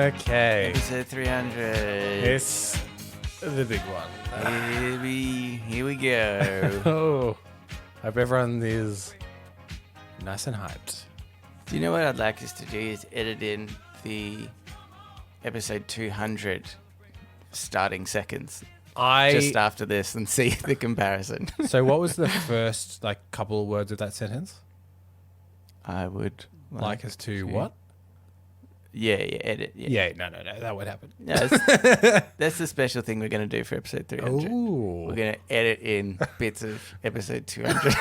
Okay. Episode 300. It's the big one. Here we go. Oh, hope everyone is nice and hyped. Do you know what I'd like us to do is edit in the episode 200 starting seconds just after this and see the comparison. So what was the first couple of words of that sentence? I would Like us to what? Yeah, edit. Yeah, no, that would happen. Yeah, that's the special thing we're going to do for episode 300. Ooh. We're going to edit in bits of episode 200.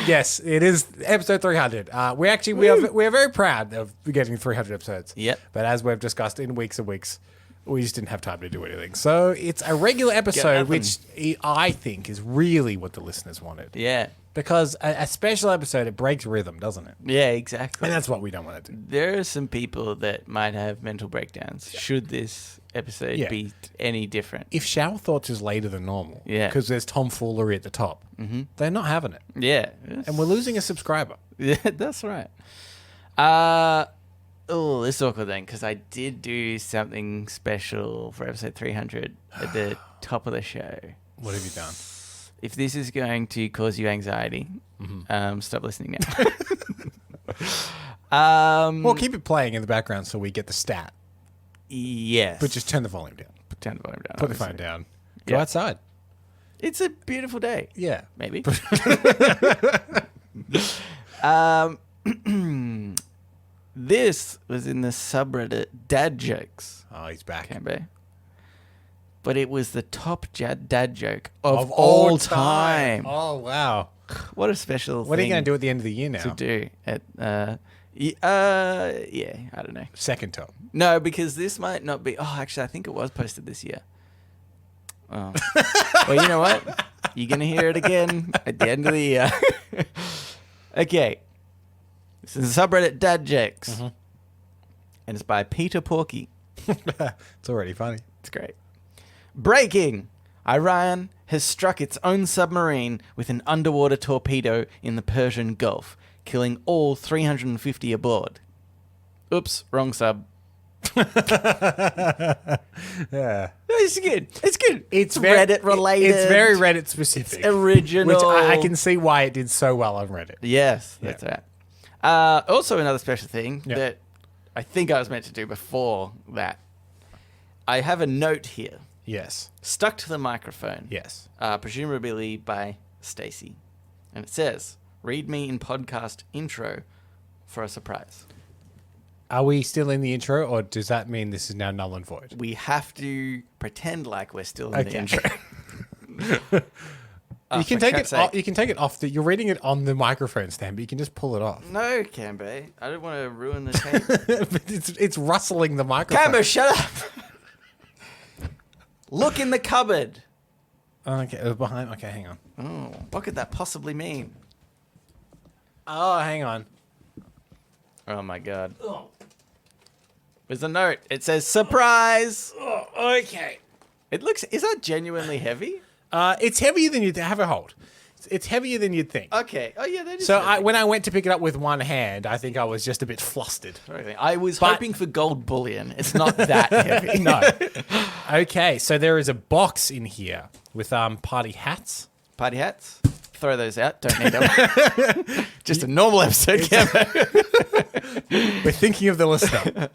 Yes, it is episode 300. We are very proud of getting 300 episodes. Yep. But as we've discussed in weeks and weeks, we just didn't have time to do anything. So it's a regular episode, which I think is really what the listeners wanted. Yeah. Because a special episode, it breaks rhythm, doesn't it? Yeah, exactly. And that's what we don't want to do. There are some people that might have mental breakdowns should this episode be any different. If shower thoughts is later than normal, because there's tomfoolery at the top, they're not having it. Yeah. And we're losing a subscriber. Yeah, that's right. This is awkward then, because I did do something special for episode 300 at the top of the show. What have you done? If this is going to cause you anxiety, stop listening now. Well, keep it playing in the background so we get the stat. Yes. But just turn the volume down. Turn the volume down. Put the phone down. Go outside. It's a beautiful day. Yeah. Maybe. This was in the subreddit Dad Jokes. Oh, he's back. Cambo. But it was the top dad joke of all time. Oh, wow. What a special thing. What are you going to do at the end of the year now? To do at, I don't know. Second top. No, because this might not be. Oh, actually, I think it was posted this year. Oh. Well, you know what? You're going to hear it again at the end of the year. Okay. This is a subreddit Dad Jokes. And it's by Peter Porky. It's already funny. It's great. Breaking! Iran has struck its own submarine with an underwater torpedo in the Persian Gulf, killing all 350 aboard. Oops, wrong sub. Yeah. It's good. It's good. It's Reddit related. It's very Reddit specific. It's original. Which I can see why it did so well on Reddit. Yes, that's right. Also, another special thing that I think I was meant to do before that. I have a note here. Yes. Stuck to the microphone. Yes. Presumably by Stacy. And it says, read me in podcast intro for a surprise. Are we still in the intro, or does that mean this is now null and void? We have to pretend like we're still in the intro. You can take it off. You can take it off. You're reading it on the microphone stand, but you can just pull it off. No, Cambo. I don't want to ruin the tape. But it's rustling the microphone. Cambo, shut up! Look in the cupboard. Okay, behind. Okay, hang on. Oh, what could that possibly mean? Oh, hang on. Oh my god. There's a note. It says surprise. Oh, okay. It looks. Is that genuinely heavy? It's heavier than you'd have a hold. It's heavier than you'd think. Okay. Oh yeah, that is. So heavy. when I went to pick it up with one hand, I think I was just a bit flustered. I was hoping for gold bullion. It's not that heavy. No. Okay, so there is a box in here with party hats. Party hats. Throw those out. Don't need them. Just a normal episode. We're thinking of the listener.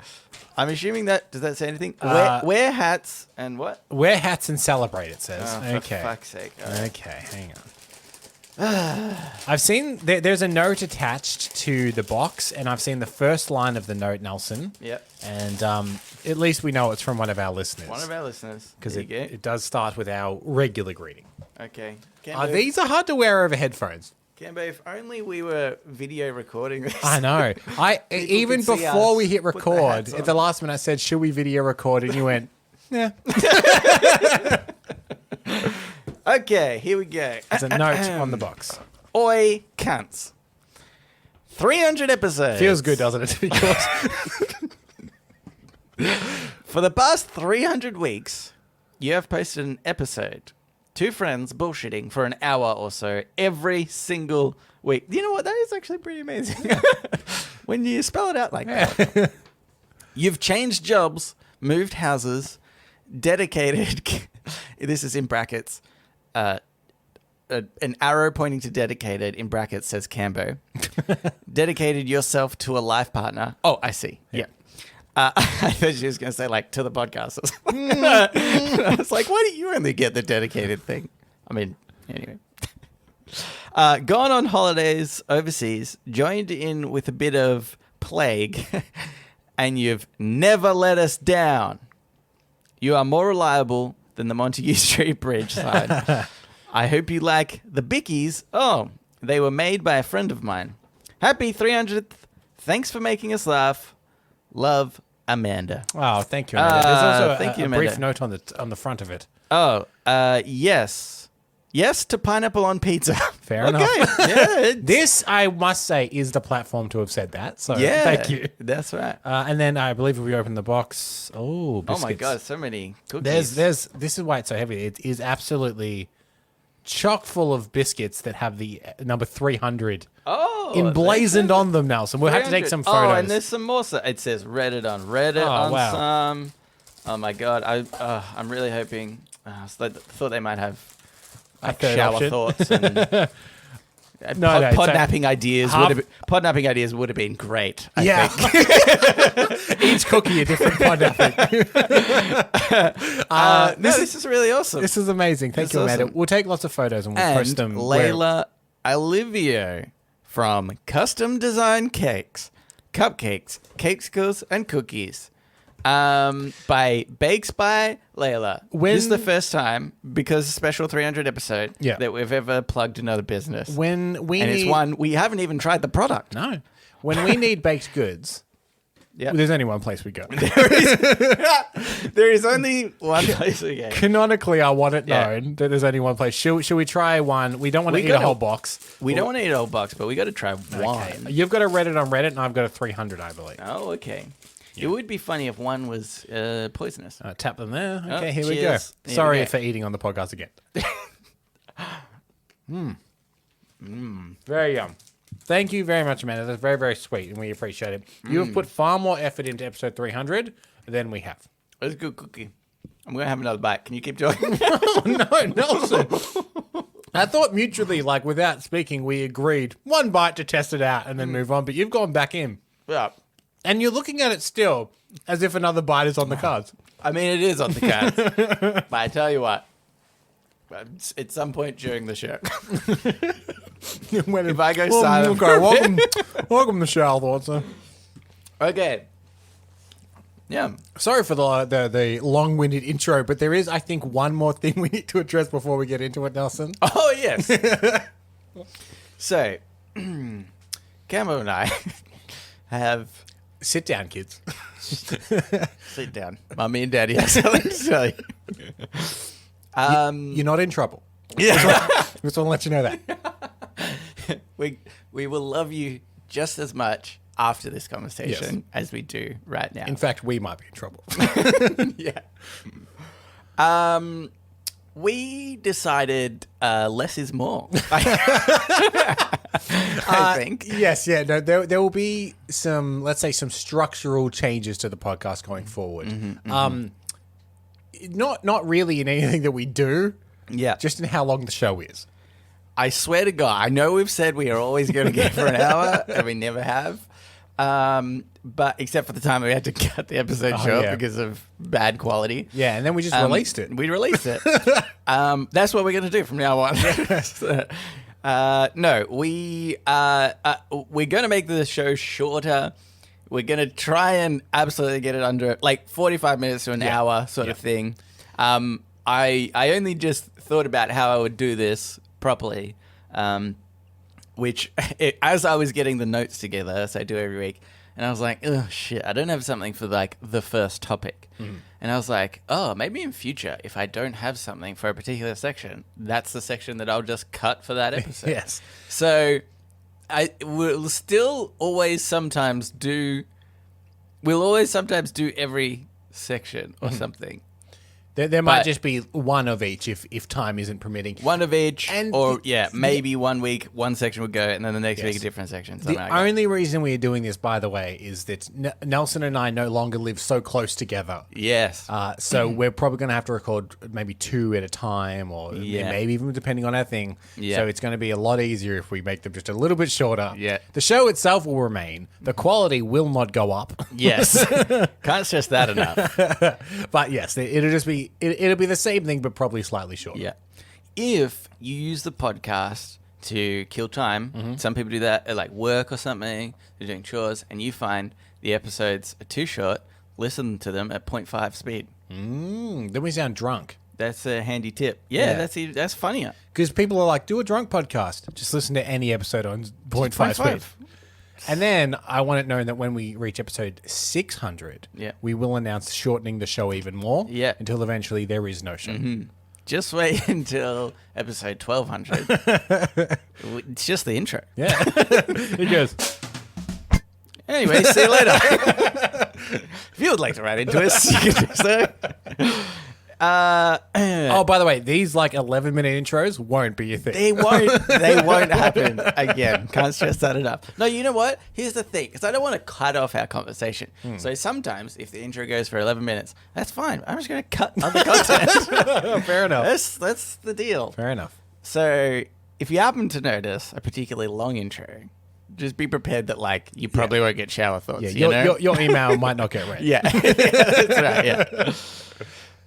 I'm assuming that. Does that say anything? Wear hats and what? Wear hats and celebrate. It says. Oh, okay. For fuck's sake. Right. Okay, hang on. I've seen there's a note attached to the box, and I've seen the first line of the note, Nelson. Yep. And at least we know it's from one of our listeners. One of our listeners. Because it does start with our regular greeting. Okay. These are hard to wear over headphones. Cambo, if only we were video recording this. I know. Even before we hit record, at the last minute I said, should we video record? And you went, yeah. Okay, here we go. There's a note on the box. Oi, cunts. 300 episodes. Feels good, doesn't it? Because For the past 300 weeks, you have posted an episode. Two friends bullshitting for an hour or so every single week. You know what? That is actually pretty amazing. When you spell it out like that. You've changed jobs, moved houses, dedicated. This is in brackets. An arrow pointing to dedicated in brackets says Cambo. Dedicated yourself to a life partner. Oh, I see. Yeah. I thought she was going to say, like, to the podcast. I was like, why do you only get the dedicated thing? I mean, anyway. Gone on holidays overseas, joined in with a bit of plague, and you've never let us down. You are more reliable than the Montague Street Bridge sign. I hope you like the Bickies. Oh, they were made by a friend of mine. Happy 300th. Thanks for making us laugh. Love, Amanda. Oh, thank you, Amanda. There's also thank you, a brief Amanda. note on the front of it. Oh, yes. Yes to pineapple on pizza. Fair enough. Yeah. This, I must say, is the platform to have said that. So Yeah. thank you. That's right. And then I believe if we open the box, biscuits. Oh my God, so many cookies. This is why it's so heavy. It is absolutely chock full of biscuits that have the number 300 emblazoned on them, Nelson. We'll have to take some photos. Oh, and there's some more. It says Reddit on Reddit some. Oh my God, I'm really hoping. I thought they might have like shower option. thoughts and podnapping ideas. Podnapping ideas would have been great. I think. Each cookie a different podnapping. This is really awesome. This is amazing. Thank you, Amanda. Awesome. We'll take lots of photos and we'll post them. Layla Olivio from Custom Design Cakes, Cupcakes, Cakesicles, and Cookies. By Bakes by Layla. This is the first time, because special 300 episode, that we've ever plugged another business. It's one we haven't even tried the product. No. When we need baked goods, there's only one place we go. There is only one place we go. Canonically, I want it known that there's only one place. Should we try one? We don't want to eat a whole box. We don't want to eat a whole box, but we got to try one. You've got a Reddit on Reddit, and I've got a 300, I believe. Oh, okay. It would be funny if one was poisonous. Tap them there. Okay, here we cheers. go. Sorry for eating on the podcast again. Very yum. Thank you very much, Amanda. That's very, very sweet, and we appreciate it. You have put far more effort into episode 300 than we have. It's a good cookie. I'm going to have another bite. Can you keep talking? No, Nelson. I thought mutually, like without speaking, we agreed one bite to test it out and then move on, but you've gone back in. Yeah. And you're looking at it still as if another bite is on the cards. I mean, it is on the cards. But I tell you what, at some point during the show, if I go silent, welcome to Shal Thoughts. Okay. Yeah. Sorry for the long-winded intro, but there is, I think, one more thing we need to address before we get into it, Nelson. Oh, yes. So, Camo and I have... Sit down, kids. Sit down. Mummy and Daddy have something to tell you. You're not in trouble. Yeah. Just want to let you know that. We will love you just as much after this conversation as we do right now. In fact, we might be in trouble. Yeah. We decided less is more. I think. Yes, yeah. No, there will be some, let's say, some structural changes to the podcast going forward. Not really in anything that we do. Yeah. Just in how long the show is. I swear to God, I know we've said we are always going to go for an hour, and we never have. But except for the time we had to cut the episode short because of bad quality. Yeah, and then we just released it. We released it. That's what we're going to do from now on. No, we're going to make the show shorter. We're going to try and absolutely get it under like 45 minutes to an hour sort of thing. I only just thought about how I would do this properly, as I was getting the notes together, as I do every week, and I was like, oh, shit, I don't have something for like the first topic. And I was like, oh, maybe in future, if I don't have something for a particular section, that's the section that I'll just cut for that episode. Yes. So We'll still always sometimes do. We'll always sometimes do every section or something. There might just be one of each if time isn't permitting. One of each, And or maybe 1 week, one section would go, and then the next week a different section. The only reason we're doing this, by the way, is that Nelson and I no longer live so close together. Yes. So we're probably going to have to record maybe 2 at a time, or maybe even depending on our thing. Yeah. So it's going to be a lot easier if we make them just a little bit shorter. Yeah. The show itself will remain. The quality will not go up. Yes. Can't stress that enough. But yes, it'll just be it'll be the same thing, but probably slightly shorter. Yeah. If you use the podcast to kill time, some people do that at like work or something, they're doing chores, and you find the episodes are too short, listen to them at 0.5 speed. Then we sound drunk. That's a handy tip. Yeah. That's funnier. Because people are like, do a drunk podcast. Just listen to any episode on 0.5 speed. And then I want it known that when we reach episode 600, we will announce shortening the show even more. Yeah. Until eventually there is no show. Just wait until episode 1200. It's just the intro. Yeah. It goes. Anyway, see you later. If you would like to write into us, you can do so. Oh, by the way, these like 11-minute intros won't be a thing. They won't happen again. Can't stress that enough. No, you know what? Here's the thing, because I don't want to cut off our conversation. So sometimes if the intro goes for 11 minutes, that's fine. I'm just going to cut other content. Fair enough. That's the deal. Fair enough. So if you happen to notice a particularly long intro, just be prepared that like you probably won't get shower thoughts. Yeah, your email might not get read. Yeah. That's right, yeah.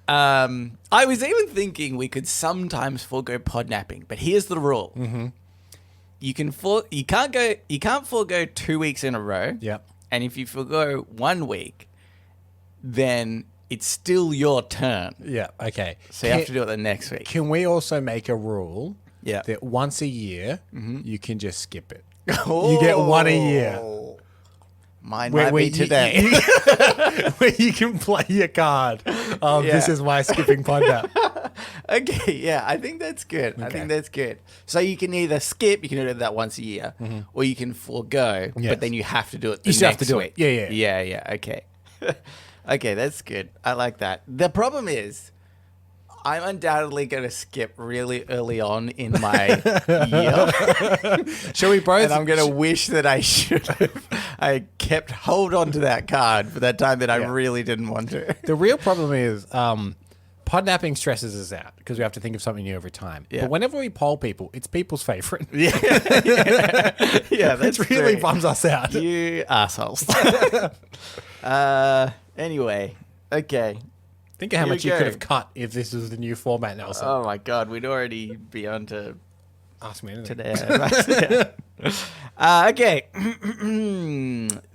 I was even thinking we could sometimes forego podnapping, but here's the rule: you can't forego 2 weeks in a row. Yep. And if you forego 1 week, then it's still your turn. Yeah. Okay. So you have to do it the next week. Can we also make a rule? Yeah. That once a year you can just skip it. You get one a year. Mine might be today. Where you can play your card. This is my skipping Podnap. Okay, yeah, I think that's good. Okay. I think that's good. So you can either skip, you can do that once a year, or you can forego, but then you have to do it the next week. You have to do it. Yeah, okay. Okay, that's good. I like that. The problem is, I'm undoubtedly going to skip really early on in my year. Shall we both? And I'm going to wish that I should have. I kept hold on to that card for that time that I really didn't want to. The real problem is podnapping stresses us out because we have to think of something new every time. Yeah. But whenever we poll people, it's people's favorite. Yeah, that's it really true. bums us out. You assholes. Anyway, okay. Think of how much you could have cut if this was the new format, Nelson. Oh my God, we'd already be on to ask me anything. Today. Okay.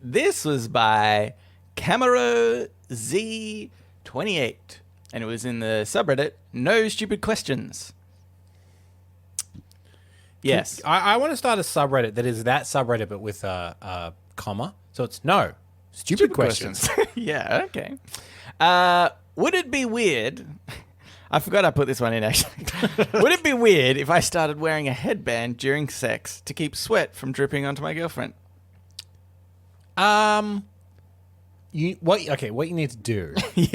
This was by Camero Z28, and it was in the subreddit No Stupid Questions. Yes. I want to start a subreddit that is that subreddit but with a comma. So it's no stupid questions. Yeah, okay. Would it be weird? I forgot I put this one in, actually. Would it be weird if I started wearing a headband during sex to keep sweat from dripping onto my girlfriend? What you need to do is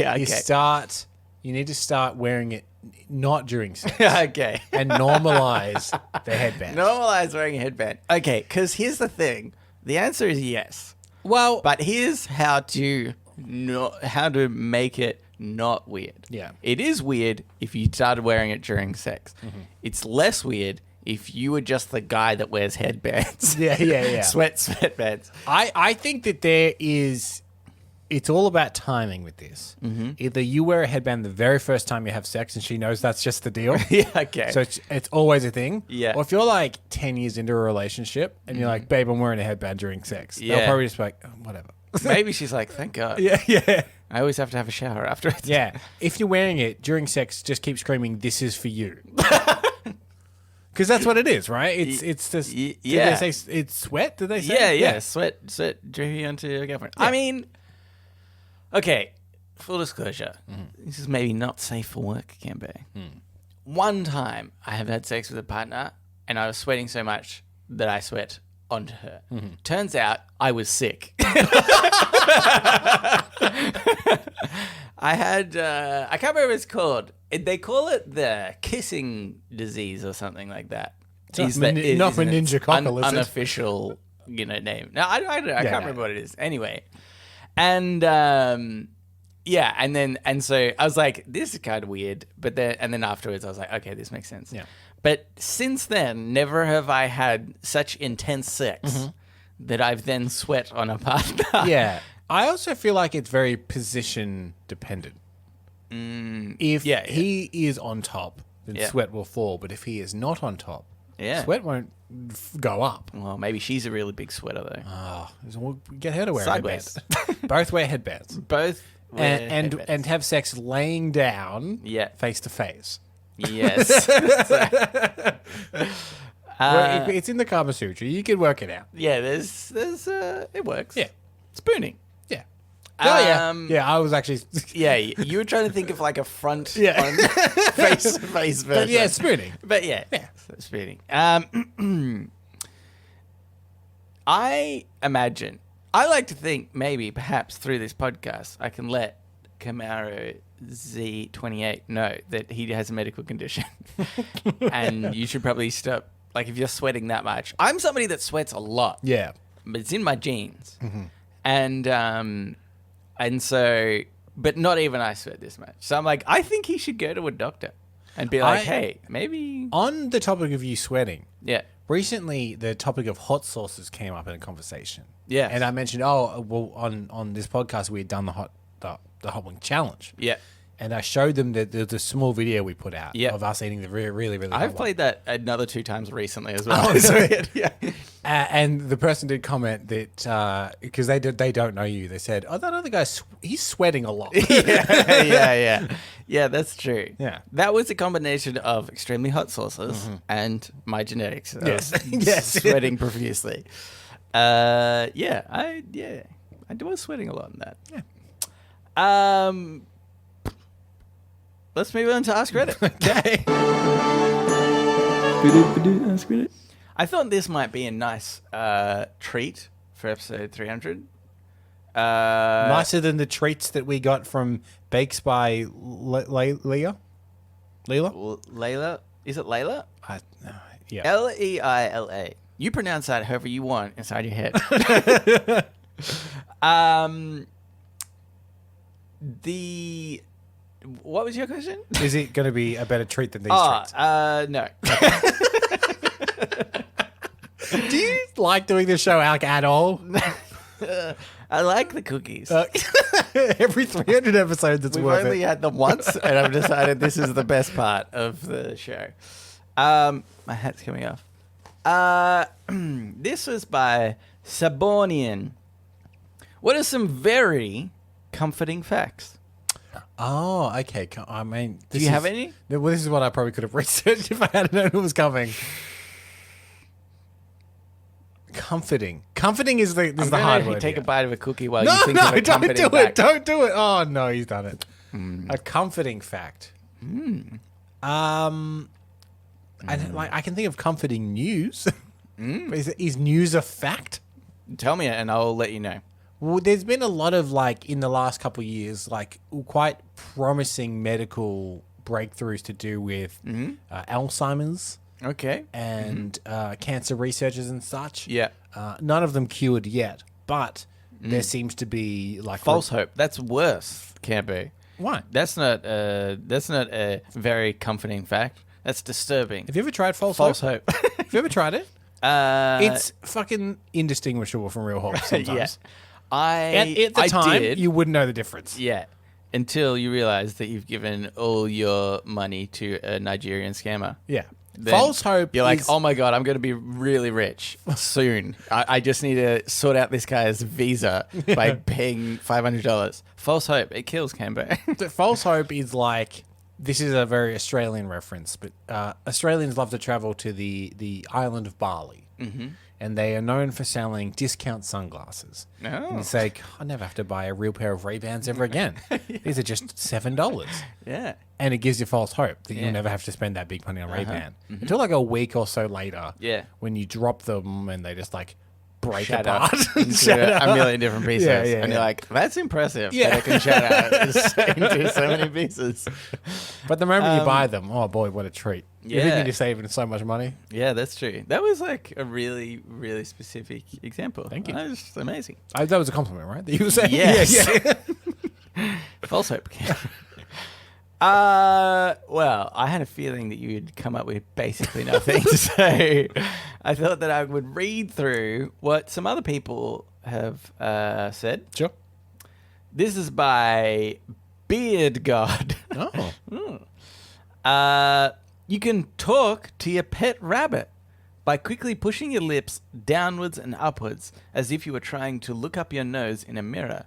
you need to start wearing it not during sex. Okay. And normalize the headband. Normalize wearing a headband. Okay, because here's the thing. The answer is yes. Well, but here's how to make it not weird. Yeah. It is weird if you started wearing it during sex. Mm-hmm. It's less weird if you were just the guy that wears headbands. Yeah. Sweatbands. I think that it's all about timing with this. Mm-hmm. Either you wear a headband the very first time you have sex and she knows that's just the deal. Yeah, okay. So it's always a thing. Yeah. Or if you're like 10 years into a relationship and you're like, babe, I'm wearing a headband during sex. Yeah. They'll probably just be like, oh, whatever. Maybe she's like, thank God. Yeah. I always have to have a shower afterwards. Yeah. If you're wearing it during sex, just keep screaming, this is for you. Because that's what it is, right? It's just... Did they say it's sweat? Did they say? Yeah. Sweat dripping onto your girlfriend. Yeah. I mean... Okay, full disclosure. This is maybe not safe for work, Cambe. One time I have had sex with a partner and I was sweating so much that I sweat onto her. Turns out I was sick. I had, I can't remember what it's called. They call it the kissing disease or something like that. Not meningococcal, is it? Unofficial, name. No, I don't know. I can't remember what it is. Anyway. And, yeah, and so I was like, this is kind of weird. But then afterwards I was like, okay, this makes sense. Yeah. But since then, never have I had such intense sex that I've then sweat on a partner. Yeah. I also feel like it's very position dependent. If he is on top, then sweat will fall. But if he is not on top, sweat won't go up. Well, maybe she's a really big sweater, though. Oh, we'll get her to wear Sideways. headbands. Both wear headbands. Both wear headbands. And have sex laying down face to face. Yes. It's in the Kama Sutra. You can work it out. Yeah, there's it works. Yeah. Spooning. Yeah. I was actually... Yeah, you were trying to think of like a front on face-to-face version. But yeah, spooning. But yeah. Spooning. I imagine, I like to think maybe, perhaps through this podcast, I can let Camaro Z28 know that he has a medical condition. And you should probably stop, like if you're sweating that much. I'm somebody that sweats a lot. Yeah. But it's in my genes. And so, but not even I sweat this much. So I'm like, I think he should go to a doctor and be like, hey, maybe. On the topic of you sweating. Yeah. Recently, the topic of hot sauces came up in a conversation. Yeah. And I mentioned, on this podcast, we had done the hot wing challenge. Yeah. And I showed them the small video we put out of us eating the really, really, really hot I've one. played that another 2 times recently as well. Oh, so yeah. And the person did comment that, because they don't know you, they said, oh, that other guy, he's sweating a lot. Yeah, that's true. Yeah. That was a combination of extremely hot sauces and my genetics. Yes. Sweating profusely. I was sweating a lot in that. Yeah. Let's move on to Ask Reddit. Okay. Ask Reddit. I thought this might be a nice treat for episode 300. Nicer than the treats that we got from Bakes by Leila? Layla? Is it Layla? Yeah. Leila. You pronounce that however you want inside your head. What was your question? Is it going to be a better treat than these treats? No. Do you like doing the show at all? I like the cookies. Every 300 episodes, it's worth it. We've only had them once, and I've decided this is the best part of the show. My hat's coming off. This was by Sabonian. What are some very comforting facts? Oh, okay. I mean, do you have any? Well, this is what I probably could have researched if I had known it was coming. Comforting is the hard word. Take here. a bite of a cookie while you think of a comforting fact. Don't do it. Oh no, he's done it. A comforting fact. I can think of comforting news. Is news a fact? Tell me it, and I'll let you know. Well, there's been a lot of in the last couple of years, quite promising medical breakthroughs to do with Alzheimer's. Okay. And cancer researchers and such. Yeah. None of them cured yet, but there seems to be false hope. That's worse, can't be. Why? That's not a very comforting fact. That's disturbing. Have you ever tried false hope? Have you ever tried it? It's fucking indistinguishable from real hope sometimes. At the time, you wouldn't know the difference. Yeah. Until you realize that you've given all your money to a Nigerian scammer. Yeah. Then false hope. You're like, oh my God, I'm going to be really rich soon. I just need to sort out this guy's visa by paying $500. False hope. It kills Cambo. False hope is this is a very Australian reference, but Australians love to travel to the island of Bali. and they are known for selling discount sunglasses. Oh. And you say, I never have to buy a real pair of Ray-Bans ever again. These are just $7. Yeah. And it gives you false hope that you'll never have to spend that big money on Ray-Ban. Until like a week or so later, when you drop them and they just like break apart into a million different pieces. And you're like, that's impressive. Yeah. That it can shatter into so many pieces. But the moment you buy them, oh boy, what a treat. You think you're saving so much money. Yeah, that's true. That was like a really, really specific example. Thank you. That was amazing. That was a compliment, right? That you were saying? Yes. False hope. Well, I had a feeling that you'd come up with basically nothing. So I thought that I would read through what some other people have said. Sure. This is by Beard God. Oh. You can talk to your pet rabbit by quickly pushing your lips downwards and upwards as if you were trying to look up your nose in a mirror.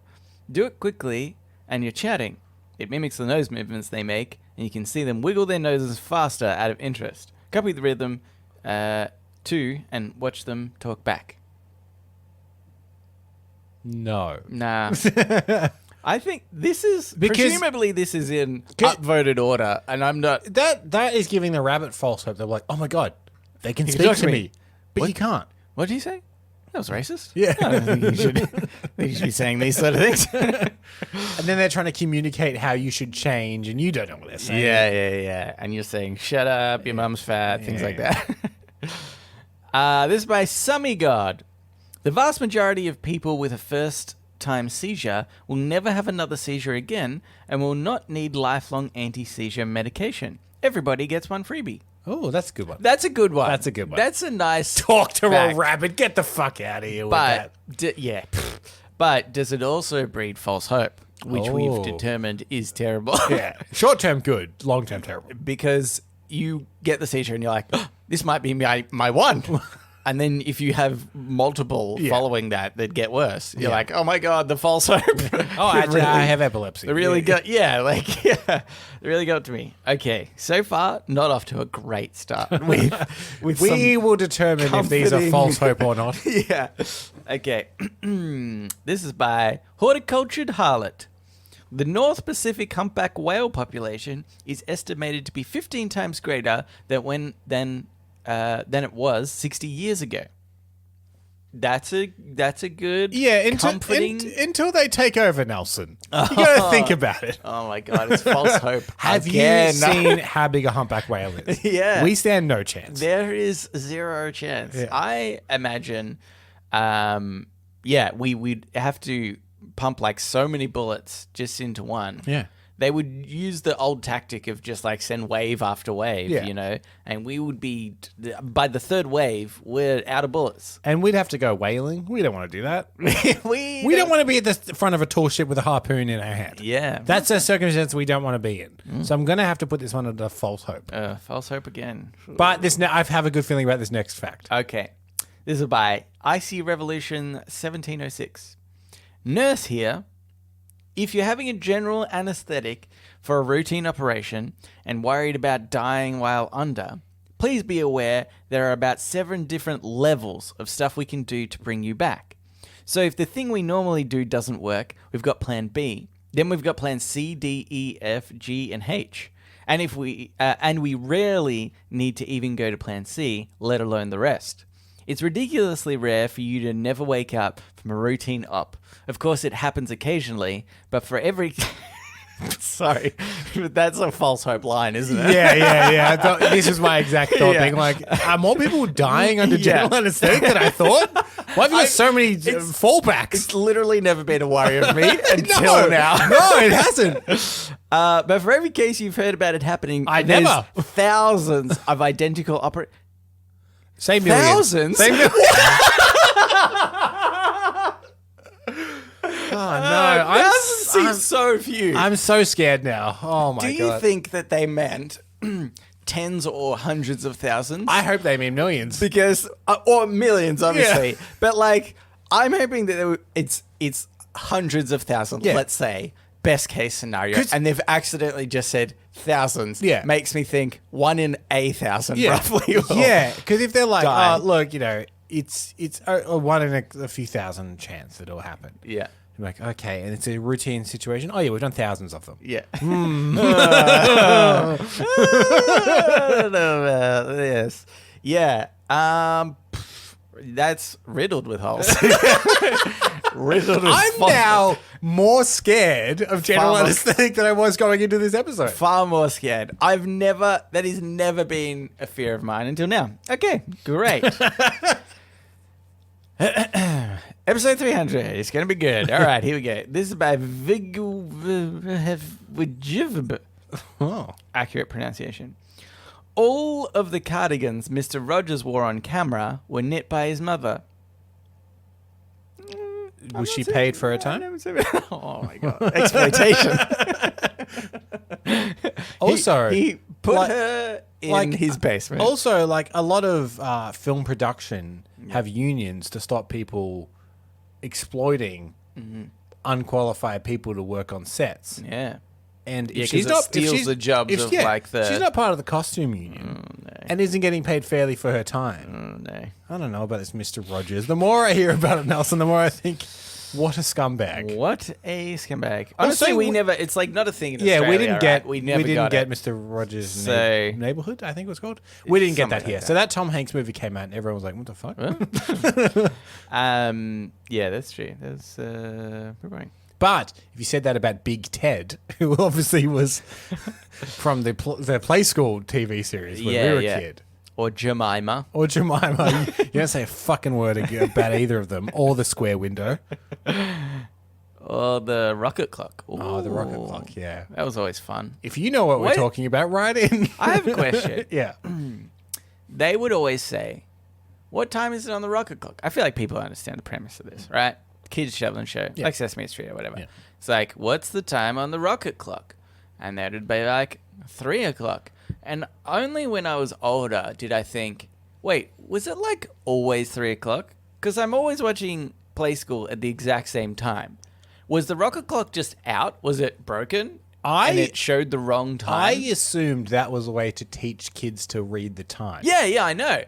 Do it quickly and you're chatting. It mimics the nose movements they make, and you can see them wiggle their noses faster out of interest. Copy the rhythm, too, and watch them talk back. No. Nah. I think this is... presumably this is in upvoted order, and I'm not... That is giving the rabbit false hope. They're like, oh my God, they can speak to me. But you can't. What did you say? That was racist. Yeah. I don't think you should be saying these sort of things. And then they're trying to communicate how you should change, and you don't know what they're saying. Yeah. And you're saying, shut up, your mum's fat, things like that. This is by Summy God. The vast majority of people with a first-time seizure will never have another seizure again and will not need lifelong anti-seizure medication. Everybody gets one freebie. Oh, that's a good one. That's a good one. That's a good one. That's a nice talk to fact. a rabbit. Get the fuck out of here with that. But does it also breed false hope, which we've determined is terrible? Yeah. Short-term good, long-term terrible. Because you get the seizure and you're like, oh, this might be my one. And then if you have multiple following that get worse, you're like, oh my God, the false hope. Actually, I have epilepsy. They really got, they really got to me. Okay, so far, not off to a great start. We will determine if these are false hope or not. Yeah. Okay. This is by Horticultured Harlot. The North Pacific humpback whale population is estimated to be 15 times greater than it was 60 years ago. That's a good, comforting... until they take over, Nelson. You got to think about it. Oh my God, it's false hope. Have you seen how big a humpback whale is? Yeah. We stand no chance. There is zero chance. Yeah. I imagine, we'd have to pump like so many bullets just into one. Yeah. They would use the old tactic of just like send wave after wave, and we would be, by the third wave, we're out of bullets. And we'd have to go whaling. We don't want to do that. we don't want to be at the front of a tall ship with a harpoon in our hand. Yeah. That's a circumstance we don't want to be in. So I'm going to have to put this one under false hope. False hope again. But I have a good feeling about this next fact. Okay. This is by IC Revolution 1706. Nurse here. If you're having a general anesthetic for a routine operation and worried about dying while under, please be aware there are about 7 different levels of stuff we can do to bring you back. So if the thing we normally do doesn't work, we've got plan B. Then we've got plan C, D, E, F, G, and H. And if we rarely need to even go to plan C, let alone the rest. It's ridiculously rare for you to never wake up from a routine op. Of course, it happens occasionally, but for every... Sorry, but that's a false hope line, isn't it? Yeah. This is my exact thought thing. Like, are more people dying under general anesthetic than I thought? Why have you got so many fallbacks? It's literally never been a worry of me until now. No, it hasn't. But for every case you've heard about it happening, there's thousands of identical Say millions. Thousands? Say millions. Oh, no. Thousands seems so few. I'm so scared now. Oh, my God. Do you think that they meant tens or hundreds of thousands? I hope they mean millions. Because, or millions, obviously. Yeah. But, like, I'm hoping that it's hundreds of thousands, let's say. Best case scenario. And they've accidentally just said thousands. Yeah. Makes me think 1 in 1,000 roughly. Yeah, because if they're like, look, it's a one in a few thousand chance that it'll happen. Yeah. You're like, okay, and it's a routine situation. Oh yeah, we've done thousands of them. Yeah. Yes. Yeah. That's riddled with holes. Riddled with I'm now more scared of general anesthetic than I was going into this episode. Far more scared. That has never been a fear of mine until now. Okay, great. Episode 300. It's going to be good. All right, here we go. This is by accurate pronunciation. All of the cardigans Mr. Rogers wore on camera were knit by his mother. Was she paid for her time? Oh my god. Exploitation. Also, he put her in his basement. Also, like a lot of film production have unions to stop people exploiting unqualified people to work on sets. Yeah. And if she's not, steals the jobs of like the. She's not part of the costume union, and isn't getting paid fairly for her time. No. I don't know about this Mr. Rogers. The more I hear about it, Nelson, the more I think, what a scumbag. What a scumbag. Honestly, we never. It's like not a thing in Australia. Yeah, we didn't get Mr. Rogers' Neighborhood, I think it was called. We didn't get that here. Like that. So that Tom Hanks movie came out, and everyone was like, "What the fuck?" Yeah, that's true. That's boring. But if you said that about Big Ted, who obviously was from the Play School TV series when we were a kid. Or Jemima. You don't say a fucking word about either of them. Or the square window. Or the rocket clock. Ooh. Oh, the rocket clock, yeah. That was always fun. If you know what we're talking about, write in. I have a question. Yeah. They would always say, what time is it on the rocket clock? I feel like people understand the premise of this, right? Kids shoveling show, like Sesame Street or whatever. Yeah. It's like, what's the time on the rocket clock? And that would be like 3 o'clock. And only when I was older did I think, wait, was it like always 3 o'clock? Because I'm always watching Play School at the exact same time. Was the rocket clock just out? Was it broken? And it showed the wrong time? I assumed that was a way to teach kids to read the time. Yeah, I know.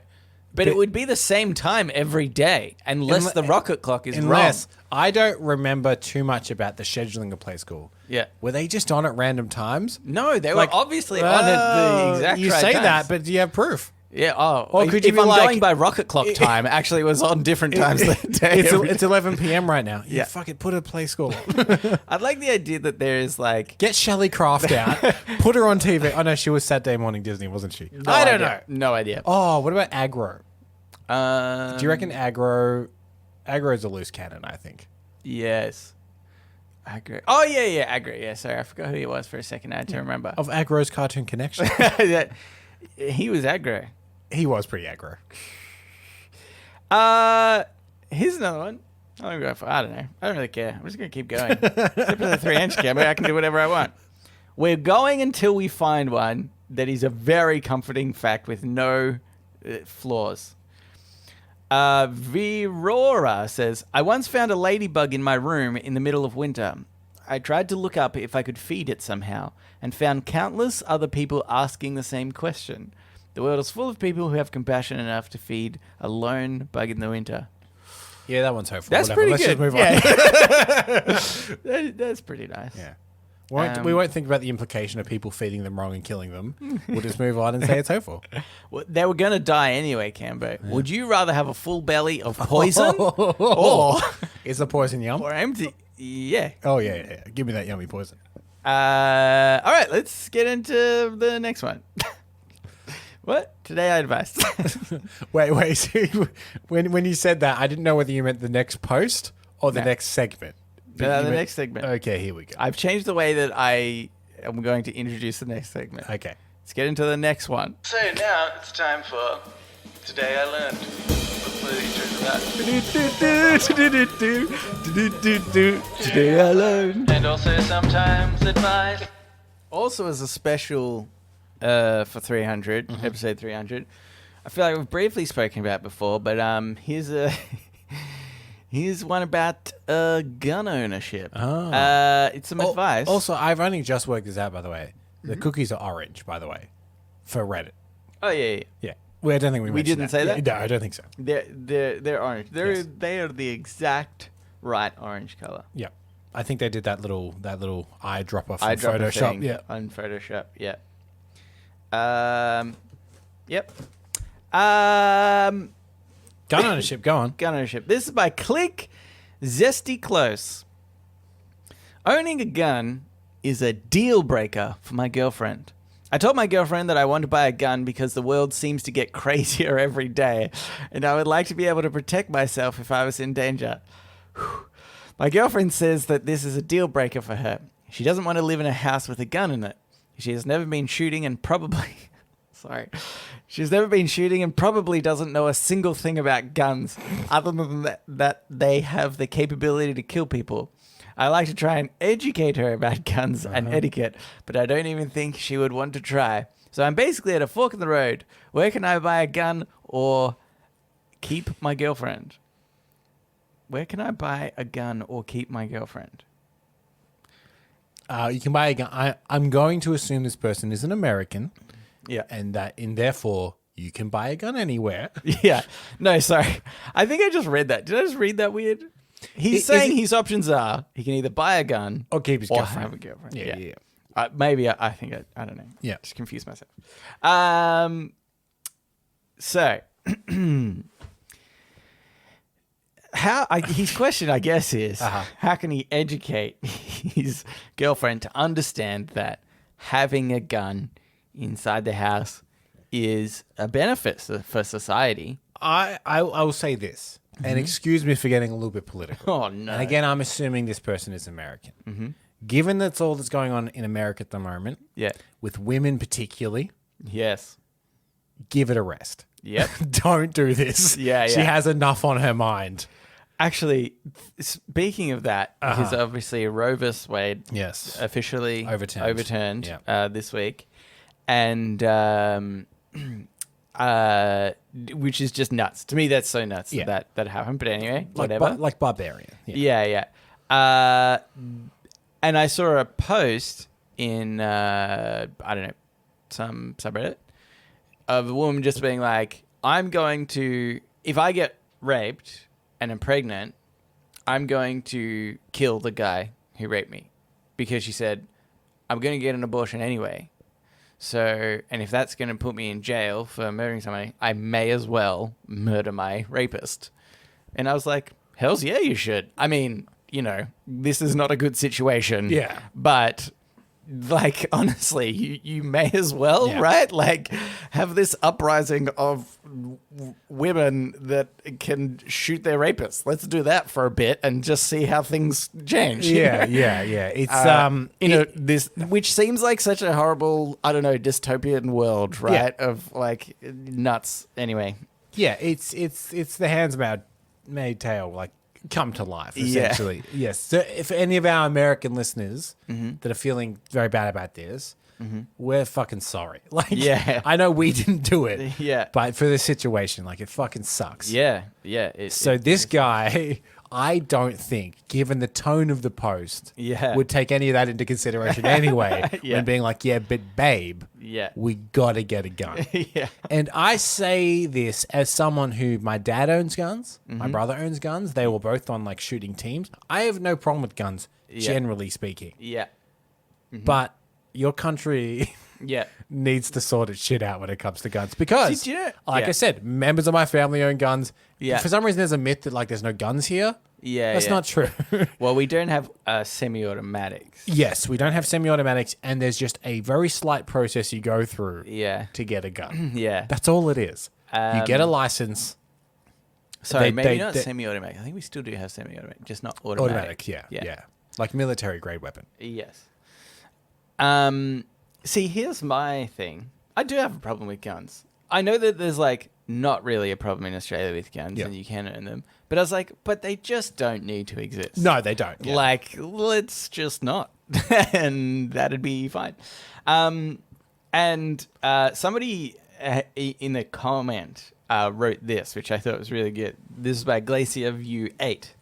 But it would be the same time every day, unless the rocket clock is wrong. I don't remember too much about the scheduling of Play School. Yeah. Were they just on at random times? No, they were obviously on at the exact You say that, but do you have proof? Yeah. Or could you if I'm going by rocket clock time, actually it was on different times that day. It's 11 p.m. right now. Yeah. Fuck it, put a Play School on. I'd like the idea that there is like... Get Shelley Craft out, put her on TV. Oh no, she was Saturday Morning Disney, wasn't she? I don't know. No idea. Oh, what about Aggro? Do you reckon Aggro is a loose cannon, I think. Yes. Aggro. Oh, yeah, Aggro. Yeah, sorry, I forgot who he was for a second. I had to remember. Of Aggro's Cartoon Connection. He was aggro. He was pretty aggro. Here's another one. I don't know. I don't really care. I'm just going to keep going. Except for the 3-inch camera, I can do whatever I want. We're going until we find one that is a very comforting fact with no flaws. Virora says, I once found a ladybug in my room in the middle of winter. I tried to look up if I could feed it somehow and found countless other people asking the same question. The world is full of people who have compassion enough to feed a lone bug in the winter. Yeah, that one's hopeful. That's pretty good. Let's just move on. That's pretty nice. Yeah. We won't think about the implication of people feeding them wrong and killing them. We'll just move on and say it's hopeful. Well, they were going to die anyway, Cambo. Yeah. Would you rather have a full belly of poison or... Is the poison yum? Or empty? Yeah. Oh, yeah. Give me that yummy poison. All right, let's get into the next one. What? Today I advised. Wait. So when you said that, I didn't know whether you meant the next post or the next segment. The next segment. Okay, here we go. I've changed the way that I am going to introduce the next segment. Okay. Let's get into the next one. So now it's time for Today I Learned. Today I Learned. And also sometimes advice. Also as a special for 300, episode 300, I feel like we've briefly spoken about it before, but here's one about gun ownership. It's some advice. Also, I've only just worked this out, by the way. The cookies are orange, by the way, for Reddit. Oh, yeah. Well, I don't think we didn't say that. No, I don't think so. They're orange. They are the exact right orange color. Yeah, I think they did that little eyedropper from Eyedropper Photoshop. thing Yeah, on Photoshop. Yeah. Yep. Gun ownership. Go on. Gun ownership. This is by Click Zesty Close. Owning a gun is a deal breaker for my girlfriend. I told my girlfriend that I want to buy a gun because the world seems to get crazier every day, and I would like to be able to protect myself if I was in danger. My girlfriend says that this is a deal breaker for her. She doesn't want to live in a house with a gun in it. She has never been shooting and probably... Sorry. She's never been shooting and probably doesn't know a single thing about guns other than that they have the capability to kill people. I like to try and educate her about guns and etiquette, but I don't even think she would want to try. So I'm basically at a fork in the road. Where can I buy a gun or keep my girlfriend? Where can I buy a gun or keep my girlfriend? You can buy a gun. I'm going to assume this person is an American. Yeah. And therefore you can buy a gun anywhere. Yeah. No, sorry. I think I just read that. Did I just read that weird? He's saying his options are he can either buy a gun or keep his girlfriend. Have a girlfriend. Yeah. Maybe I think I don't know. Yeah. Just confused myself. So his question, I guess, is how can he educate his girlfriend to understand that having a gun inside the house is a benefit for society? I will say this, and excuse me for getting a little bit political. Oh, no. And again, I'm assuming this person is American. Mm-hmm. Given that's all that's going on in America at the moment, with women particularly, yes, give it a rest. Yep. Don't do this. Yeah. She has enough on her mind. Actually, speaking of that, because obviously Roe v. Wade officially overturned this week. And which is just nuts. To me, that's so nuts that happened. But anyway, whatever. Like barbarian. Yeah. And I saw a post in, I don't know, some subreddit of a woman just being like, if I get raped and I'm pregnant, I'm going to kill the guy who raped me. Because she said, I'm going to get an abortion anyway. So, and if that's going to put me in jail for murdering somebody, I may as well murder my rapist. And I was like, hells yeah, you should. I mean, this is not a good situation. Yeah. But, like, honestly, you may as well, right? Like, have this uprising of women that can shoot their rapists. Let's do that for a bit and just see how things change. Yeah. It's, this, which seems like such a horrible, I don't know, dystopian world, right? Yeah. Of, like, nuts. Anyway. Yeah, it's the handmaid's tale, like, come to life, essentially. Yeah. Yes. So if any of our American listeners that are feeling very bad about this, we're fucking sorry. Like, I know we didn't do it. Yeah. But for this situation, like, it fucking sucks. Yeah. So this guy, I don't think, given the tone of the post, would take any of that into consideration anyway. When being like, but babe, we gotta get a gun. And I say this as someone who, my dad owns guns, my brother owns guns. They were both on like shooting teams. I have no problem with guns, generally speaking. But your country needs to sort its shit out when it comes to guns. Because, I said, members of my family own guns. For some reason, there's a myth that like there's no guns here. That's not true. Well, we don't have semi-automatics. Yes, we don't have semi-automatics, and there's just a very slight process you go through to get a gun. That's all it is. You get a license. Sorry, maybe not semi-automatic. I think we still do have semi-automatic, just not automatic. Yeah. Like military-grade weapon. Yes. See, here's my thing. I do have a problem with guns. I know that there's like not really a problem in Australia with guns and you can own them. But I was like, but they just don't need to exist. No, they don't. Yeah. Like, let's just not. And that'd be fine. And somebody in the comment wrote this, which I thought was really good. This is by Glacier View 8.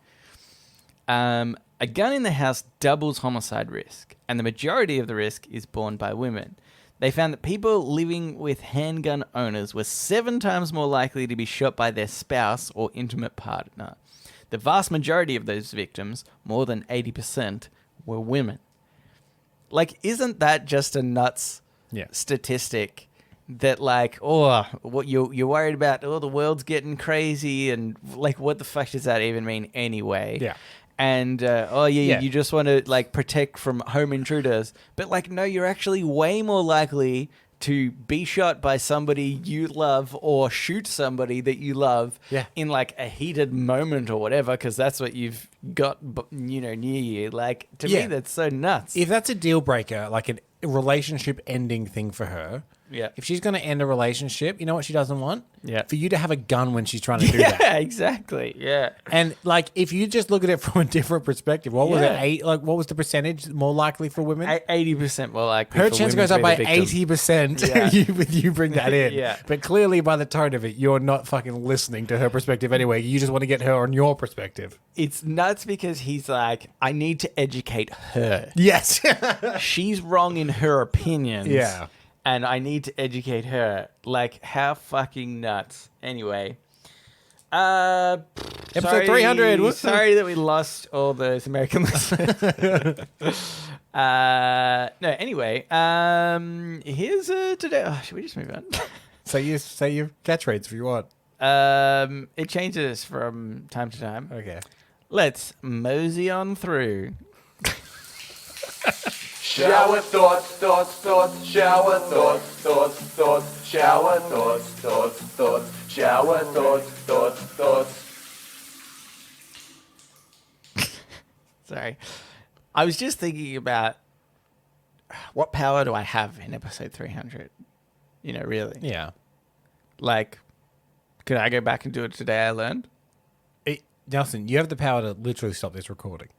A gun in the house doubles homicide risk, and the majority of the risk is borne by women. They found that people living with handgun owners were 7 times more likely to be shot by their spouse or intimate partner. The vast majority of those victims, more than 80%, were women. Like, isn't that just a nuts statistic? That like, what you're worried about? Oh, the world's getting crazy, and like, what the fuck does that even mean anyway? Yeah. And you just want to like protect from home intruders, but like, no, you're actually way more likely to be shot by somebody you love or shoot somebody that you love in like a heated moment or whatever, because that's what you've got, near you. Like, to me, that's so nuts. If that's a deal breaker, like a relationship ending thing for her. Yeah. If she's going to end a relationship, you know what she doesn't want? Yeah. For you to have a gun when she's trying to do that. Yeah, exactly. Yeah. And like, if you just look at it from a different perspective, what was it? What was the percentage more likely for women? 80% more likely. Her chance goes up by 80% with you bring that in. Yeah. But clearly, by the tone of it, you're not fucking listening to her perspective anyway. You just want to get her on your perspective. It's nuts because he's like, I need to educate her. Yes. She's wrong in her opinions. Yeah. And I need to educate her. Like, how fucking nuts. Anyway. Episode 300. Sorry that we lost all those American listeners. Anyway. Here's today. Oh, should we just move on? Say your catchphrase if you want. It changes from time to time. Okay. Let's mosey on through. Shower thoughts, shower thoughts, shower thoughts, shower thoughts. Sorry. I was just thinking about what power do I have in episode 300? Really. Yeah. Like, could I go back and do it today I learned? Nelson, you have the power to literally stop this recording.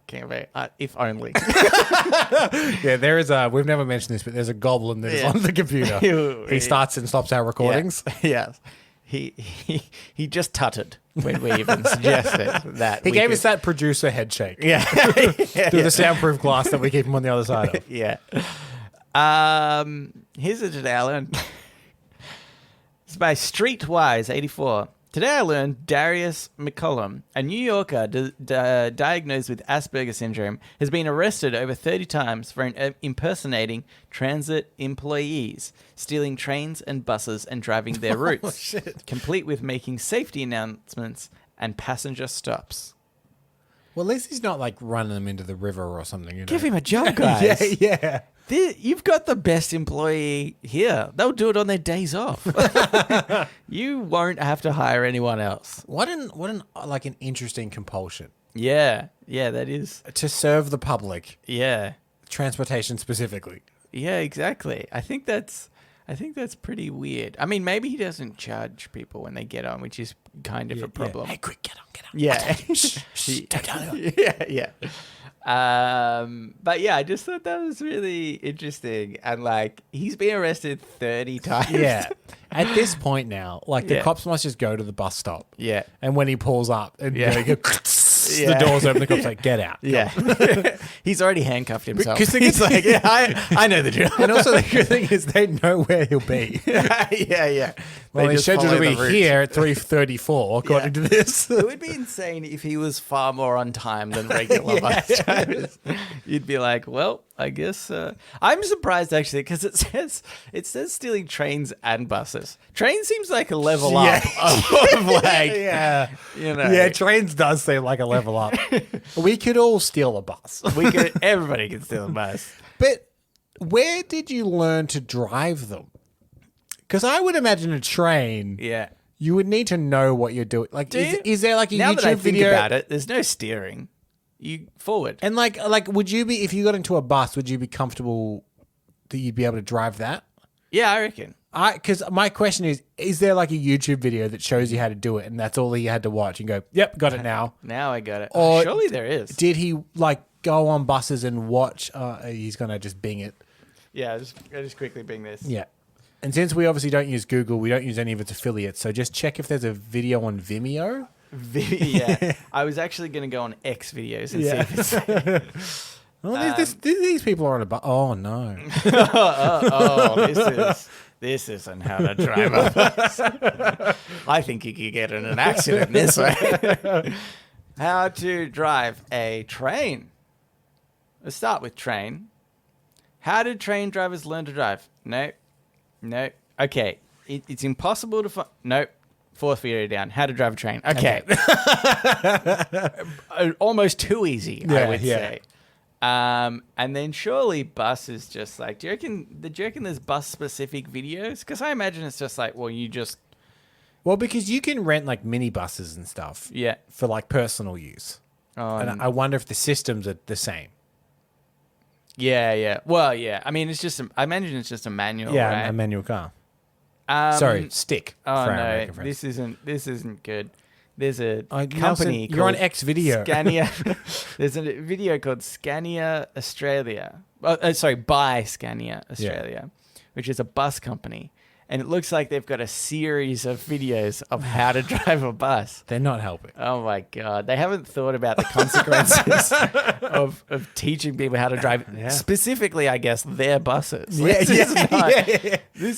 Can't wait. If only. Yeah, there is we've never mentioned this, but there's a goblin that is on the computer. He starts and stops our recordings. Yes. He just tutted when we even suggested that. He gave us that producer head shake. Yeah. Through the soundproof glass that we keep him on the other side of. Yeah. Here's a today I learned. It's by Streetwise84. Today I learned Darius McCollum, a New Yorker diagnosed with Asperger's syndrome, has been arrested over 30 times for impersonating transit employees, stealing trains and buses and driving their routes, complete with making safety announcements and passenger stops. Well, at least he's not like running them into the river or something. Give him a job, guys. Yeah. You've got the best employee here. They'll do it on their days off. You won't have to hire anyone else. What an interesting compulsion. Yeah, that is. To serve the public. Yeah. Transportation specifically. Yeah, exactly. I think that's pretty weird. I mean, maybe he doesn't charge people when they get on, which is kind of a problem. Yeah. Hey, quick, get on. Yeah. Shh, don't tell anyone. Yeah. But yeah, I just thought that was really interesting. And like, he's been arrested 30 times. Yeah. At this point now, like the cops must just go to the bus stop. Yeah. And when he pulls up and the doors open, the cops like, get out. Yeah. He's already handcuffed himself. Because he's like, I know the drill. And also the good thing is they know where he'll be. Yeah. Well, he's scheduled to be here at 3:34, according to this. It would be insane if he was far more on time than regular bus drivers. You'd be like, well, I guess I'm surprised actually because it says stealing trains and buses. Train seems like a level up of like Yeah, trains does seem like a level up. We could all steal a bus. Everybody could steal a bus. But where did you learn to drive them? Because I would imagine a train. Yeah. You would need to know what you're doing. Like, is there like a now YouTube that I video think about it? There's no steering. You forward. And like, would you be, if you got into a bus, would you be comfortable that you'd be able to drive that? Yeah, I reckon. Because my question is there like a YouTube video that shows you how to do it and that's all you had to watch and go, yep, got it now? Now I got it. Or surely there is. Did he like go on buses and watch? He's going to just Bing it. Yeah, I'll just quickly Bing this. Yeah. And since we obviously don't use Google, we don't use any of its affiliates. So just check if there's a video on Vimeo. Yeah. I was actually going to go on X videos and see if it's Oh, these people are on a bus. Oh, no. This isn't how to drive a bus. I think you could get in an accident this way. How to drive a train. Let's start with train. How did train drivers learn to drive? No. Okay. It's impossible to find. Nope. Fourth video down. How to drive a train. Okay. Almost too easy, I would say. And then surely bus is just like, do you reckon there's bus specific videos? Because I imagine it's just like, Well, because you can rent like mini buses and stuff. Yeah. For like personal use. And I wonder if the systems are the same. Yeah. Well, yeah. I mean, I imagine it's just a manual. Yeah, right? a manual car. Sorry, stick. Oh no, this isn't good. There's a company. Nelson, you're on X video. Scania. There's a video called Scania Australia. By Scania Australia, which is a bus company, and it looks like they've got a series of videos of how to drive a bus. They're not helping. Oh my god, they haven't thought about the consequences of teaching people how to drive. Specifically, I guess their buses. This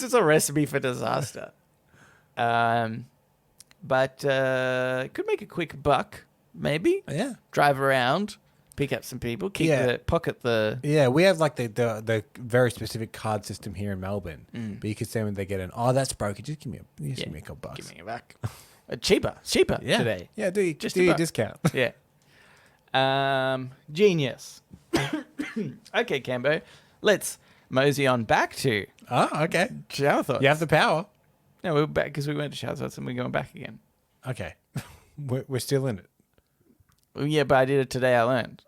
is a recipe for disaster. But could make a quick buck, maybe. Yeah. Drive around, pick up some people, pocket the. Yeah, we have like the very specific card system here in Melbourne. But you can say when they get in, that's broken. Just give me a couple bucks. Give me a buck. Cheaper today. Yeah, do your discount. Yeah. Genius. Okay, Cambo, let's mosey on back to. Oh, okay. Shower thoughts. You have the power. No, we're back because we went to shower thoughts and we're going back again. Okay. We're still in it. Well, yeah, but I did it today. I learned.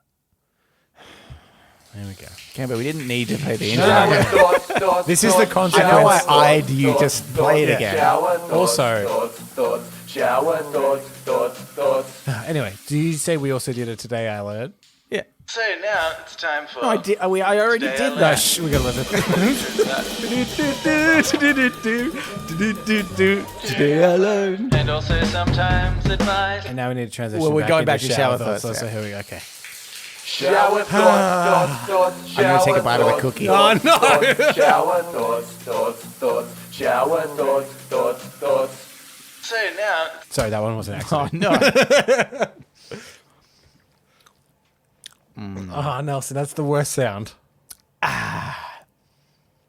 There we go. Cambo, we didn't need to play the intro. This is the consequence. I know I eyed you just play it again. Also. Shower thoughts. Anyway, do you say we also did it today, I learned? Yeah. So now it's time for. No, I did. I already did that. No, shh, we gotta let it. Today alone. And also sometimes advice. And now we need to transition. Well, we're going back into to shower thoughts. So here we go. Okay. Shower thoughts. I'm gonna take a bite of a cookie. Oh no! Shower thoughts. Shower thoughts. So now. Sorry, that one was an accident. Oh no. Oh, Nelson, that's the worst sound.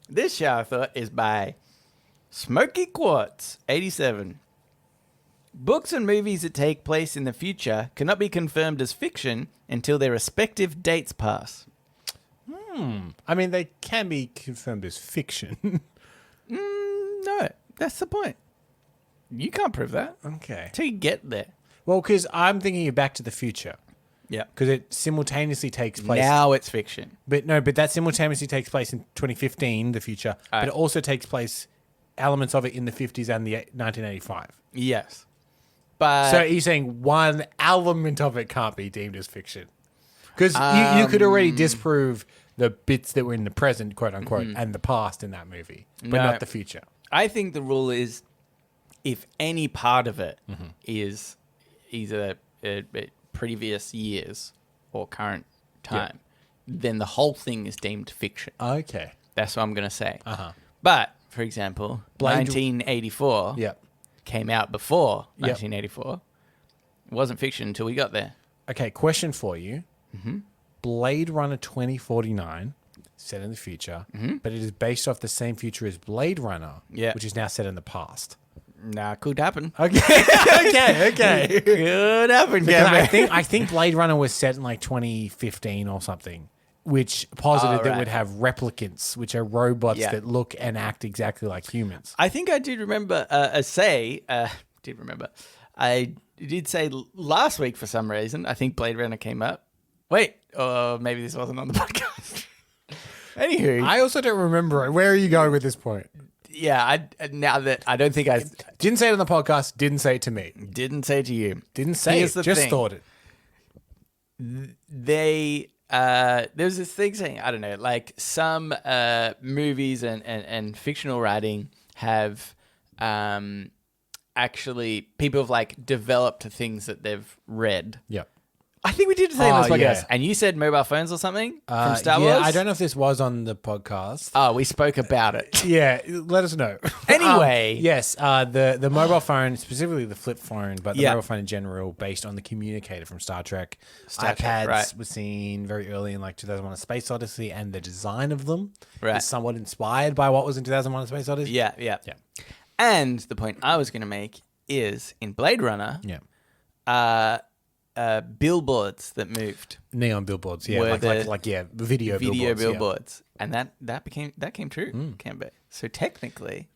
This shower thought is by Smoky Quartz 87. Books and movies that take place in the future cannot be confirmed as fiction until their respective dates pass. I mean, they can be confirmed as fiction. No, that's the point. You can't prove that Okay. until you get there. Well, because I'm thinking of Back to the Future. Yeah. Because it simultaneously takes place. Now it's fiction. But that simultaneously takes place in 2015, the future. But it also takes place, elements of it in the 50s and the 1985. Yes. But So you're saying one element of it can't be deemed as fiction? Because you could already disprove the bits that were in the present, quote unquote, and the past in that movie, but not the future. I think the rule is if any part of it is either previous years or current time, then the whole thing is deemed fiction. Okay. That's what I'm going to say. Uh-huh. But, for example, 1984 came out before 1984. It wasn't fiction until we got there. Okay, question for you. Blade Runner 2049, set in the future, but it is based off the same future as Blade Runner, which is now set in the past. Nah, could happen. Okay. Okay. Could happen, Gavin. I think Blade Runner was set in like 2015 or something, which posited that would have replicants, which are robots that look and act exactly like humans. I think I did remember I did say last week for some reason, I think Blade Runner came up. Wait, maybe this wasn't on the podcast. Anywho. I also don't remember it. Where are you going with this point? Yeah, now that I don't think I didn't say it on the podcast, didn't say it to me. Didn't say to you. Didn't say Here's it, just thing. thought it. There was this thing saying, I don't know, like some movies and fictional writing have actually, people have like developed things that they've read. Yep. I think we did say in this Oh, podcast. yeah. And you said mobile phones or something from Star Yeah, Wars? I don't know if this was on the podcast. Oh, we spoke about it. Yeah, let us know. Anyway. Yes, the mobile phone, specifically the flip phone, but the Yeah. mobile phone in general, based on the communicator from Star Trek. Star Trek, iPads right. were seen very early in like 2001: A Space Odyssey, and the design of them Right. is somewhat inspired by what was in 2001: A Space Odyssey. Yeah. And the point I was going to make is in Blade Runner, Yeah. billboards that moved. Neon billboards, yeah, Were video Video billboards. Yeah. billboards. And that came true, can be. So technically,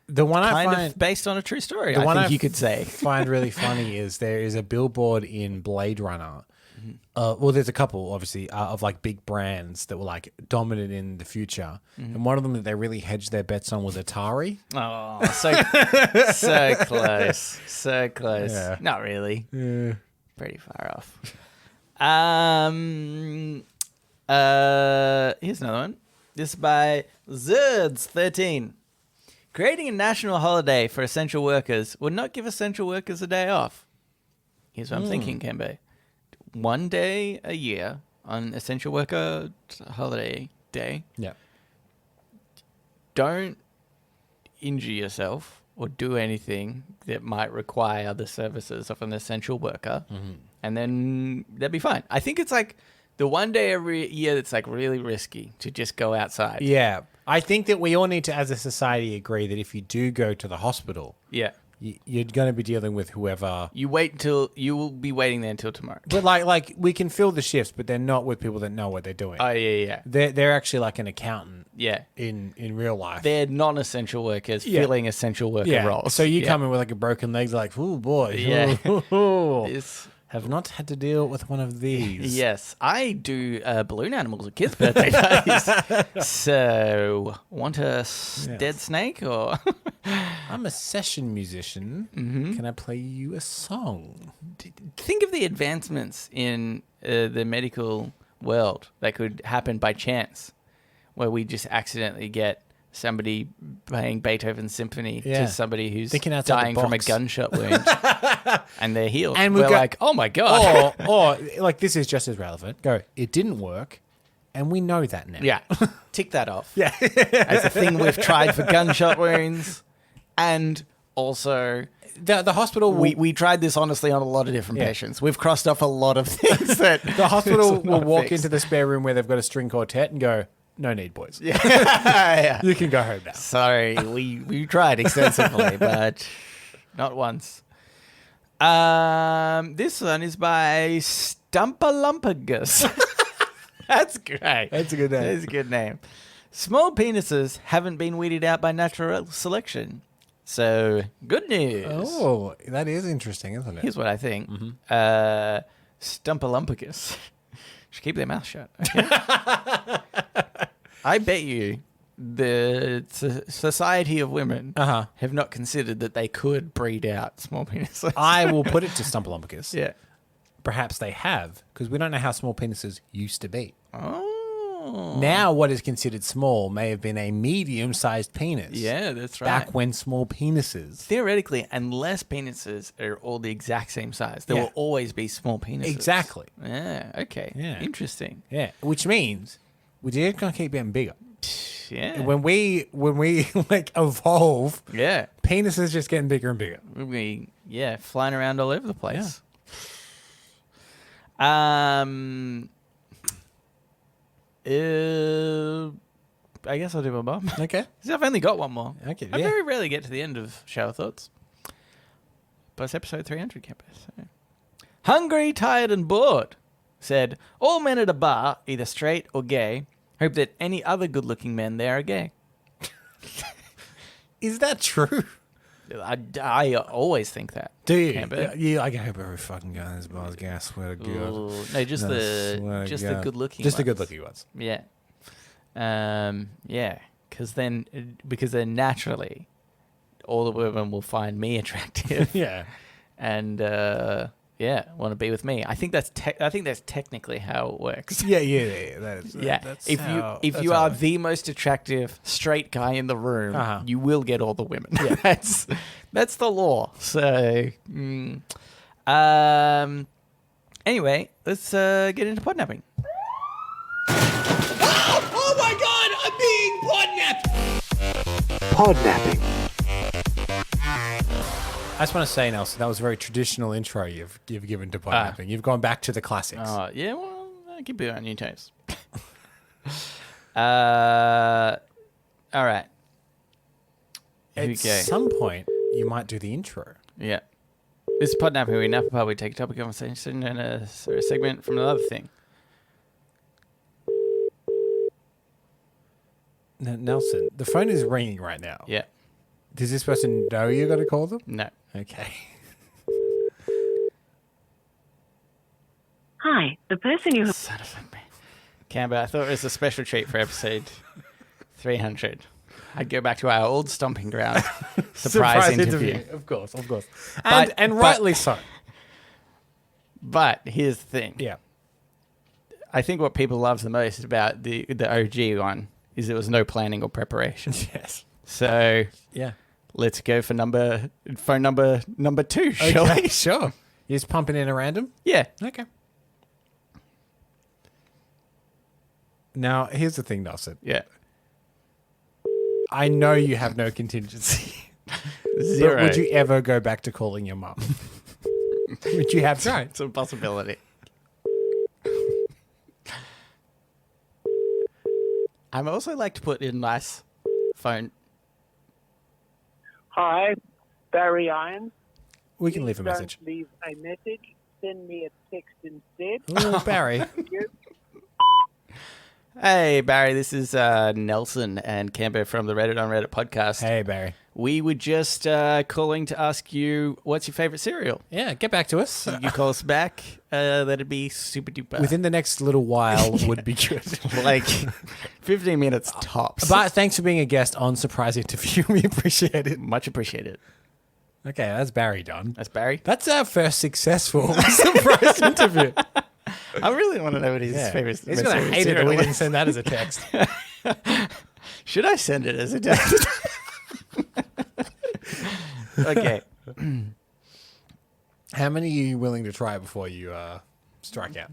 The one I kind find of based on a true story, the I one think I you could say. find really funny is there is a billboard in Blade Runner. Mm-hmm. Well, there's a couple, obviously, of like big brands that were like dominant in the future, Mm-hmm. and one of them that they really hedged their bets on was Atari. Oh, so close. So close. Yeah. Not really. Yeah. Pretty far off. Here's another one. This is by Zerds13. Creating a national holiday for essential workers would not give essential workers a day off. Here's what I'm thinking, Kembe. One day a year on essential worker holiday day, Yeah. don't injure yourself or do anything that might require the services of an essential worker, and then that'd be fine. I think it's like the one day every year that's like really risky to just go outside. Yeah. I think that we all need to, as a society, agree that if you do go to the hospital, Yeah. you're going to be dealing with whoever. You will be waiting there until tomorrow. But like we can fill the shifts, but they're not with people that know what they're doing. Oh, yeah. They're actually like an accountant Yeah. in real life. They're non-essential workers Yeah. filling essential worker roles. So you come in with like a broken leg, like, oh boy, Yeah. ooh, This- have not had to deal with one of these. Yes, I do balloon animals at kids' birthday parties. So, want a dead snake or? I'm a session musician. Mm-hmm. Can I play you a song? Think of the advancements in the medical world that could happen by chance, where we just accidentally get somebody playing Beethoven's symphony Yeah. to somebody who's Thinking outside the dying from a box. gunshot wound, and they're healed. And we're we've got- like, oh my god. Or like this is just as relevant. Go, it didn't work, and we know that now. Yeah, tick that off. Yeah. As a thing we've tried for gunshot wounds, and also The hospital will, we tried this honestly on a lot of different patients. We've crossed off a lot of things that the hospital it's will not walk fixed. into the spare room where they've got a string quartet and go, no need, boys. Yeah. You can go home now. Sorry, we tried extensively, but not once. This one is by Stumpalumpagus. That's great. That's a good name. That's a good name. Small penises haven't been weeded out by natural selection. So, good news. Oh, that is interesting, isn't it? Here's what I think. Stumpalumpagus should keep their mouth shut. Okay? I bet you the Society of Women have not considered that they could breed out small penises. I will put it to Stumpalumpicus. Yeah. Perhaps they have, because we don't know how small penises used to be. Oh. Now, what is considered small may have been a medium-sized penis. Yeah, that's right. Back when small penises. Theoretically, unless penises are all the exact same size, there Yeah. will always be small penises. Exactly. Yeah, okay. Yeah. Interesting. Yeah, which means we're just gonna keep getting bigger. Yeah. When we like evolve, Yeah. penis is just getting bigger and bigger. We'll be, flying around all over the place. I guess I'll do one more. Okay. I've only got one more. Okay, I yeah. very rarely get to the end of Shower Thoughts. But it's episode 300, campus. So. Hungry, tired, and bored said, all men at a bar, either straight or gay, hope that any other good-looking men there are gay. Is that true? I always think that. Do you? Campbell. Yeah, I hope every fucking guy in this bar is gay. I swear to God. Ooh, no, just I the swear to just the God. good-looking Just the ones. good-looking ones. Yeah. Because then naturally, all the women will find me attractive. Yeah. And want to be with me. I think that's technically how it works. Yeah. That is, Yeah. That's If you are the most attractive straight guy in the room, you will get all the women. Yeah. that's the law. So, Anyway, let's get into podnapping. Oh my God, I'm being podnapped! Podnapping. I just want to say, Nelson, that was a very traditional intro you've given to podnapping. You've gone back to the classics. Yeah, well, I keep it on new tapes. All right. At some point, you might do the intro. Yeah. This is Podnapping. We nap a pub. We take a topic of conversation and a segment from another thing. Now, Nelson, the phone is ringing right now. Yeah. Does this person know you're going to call them? No. Okay. Hi, the person you... Son of a man. Canberra, I thought it was a special treat for episode 300. I'd go back to our old stomping ground. Surprise interview. Of course. But Rightly so. But here's the thing. Yeah. I think what people love the most about the OG one is there was no planning or preparation. Yes. So Yeah. let's go for phone number 2, shall we? Okay, sure. You're just pumping in a random? Yeah. Okay. Now, here's the thing, Nelson. Yeah. I know you have no contingency. Zero. But would you ever go back to calling your mum? Would you have tried? It's a possibility. I'm also like to put in nice phone. Hi, Barry Irons. We can leave a Please message. Don't leave a message. Send me a text instead. Oh, Barry. Thank you. Hey, Barry, this is Nelson and Cambo from the Reddit on Reddit podcast. Hey, Barry. We were just calling to ask you, what's your favorite cereal? Yeah, get back to us. You call us back. That'd be super duper. Within the next little while would be good. like 15 minutes tops. But thanks for being a guest on Surprise Interview. We appreciate it. Much appreciated. Okay, that's Barry done. That's Barry. That's our first successful surprise interview. I really want to know what his favorite. He's going to hate it that we didn't send that as a text. Should I send it as a text? Okay. How many are you willing to try before you strike out?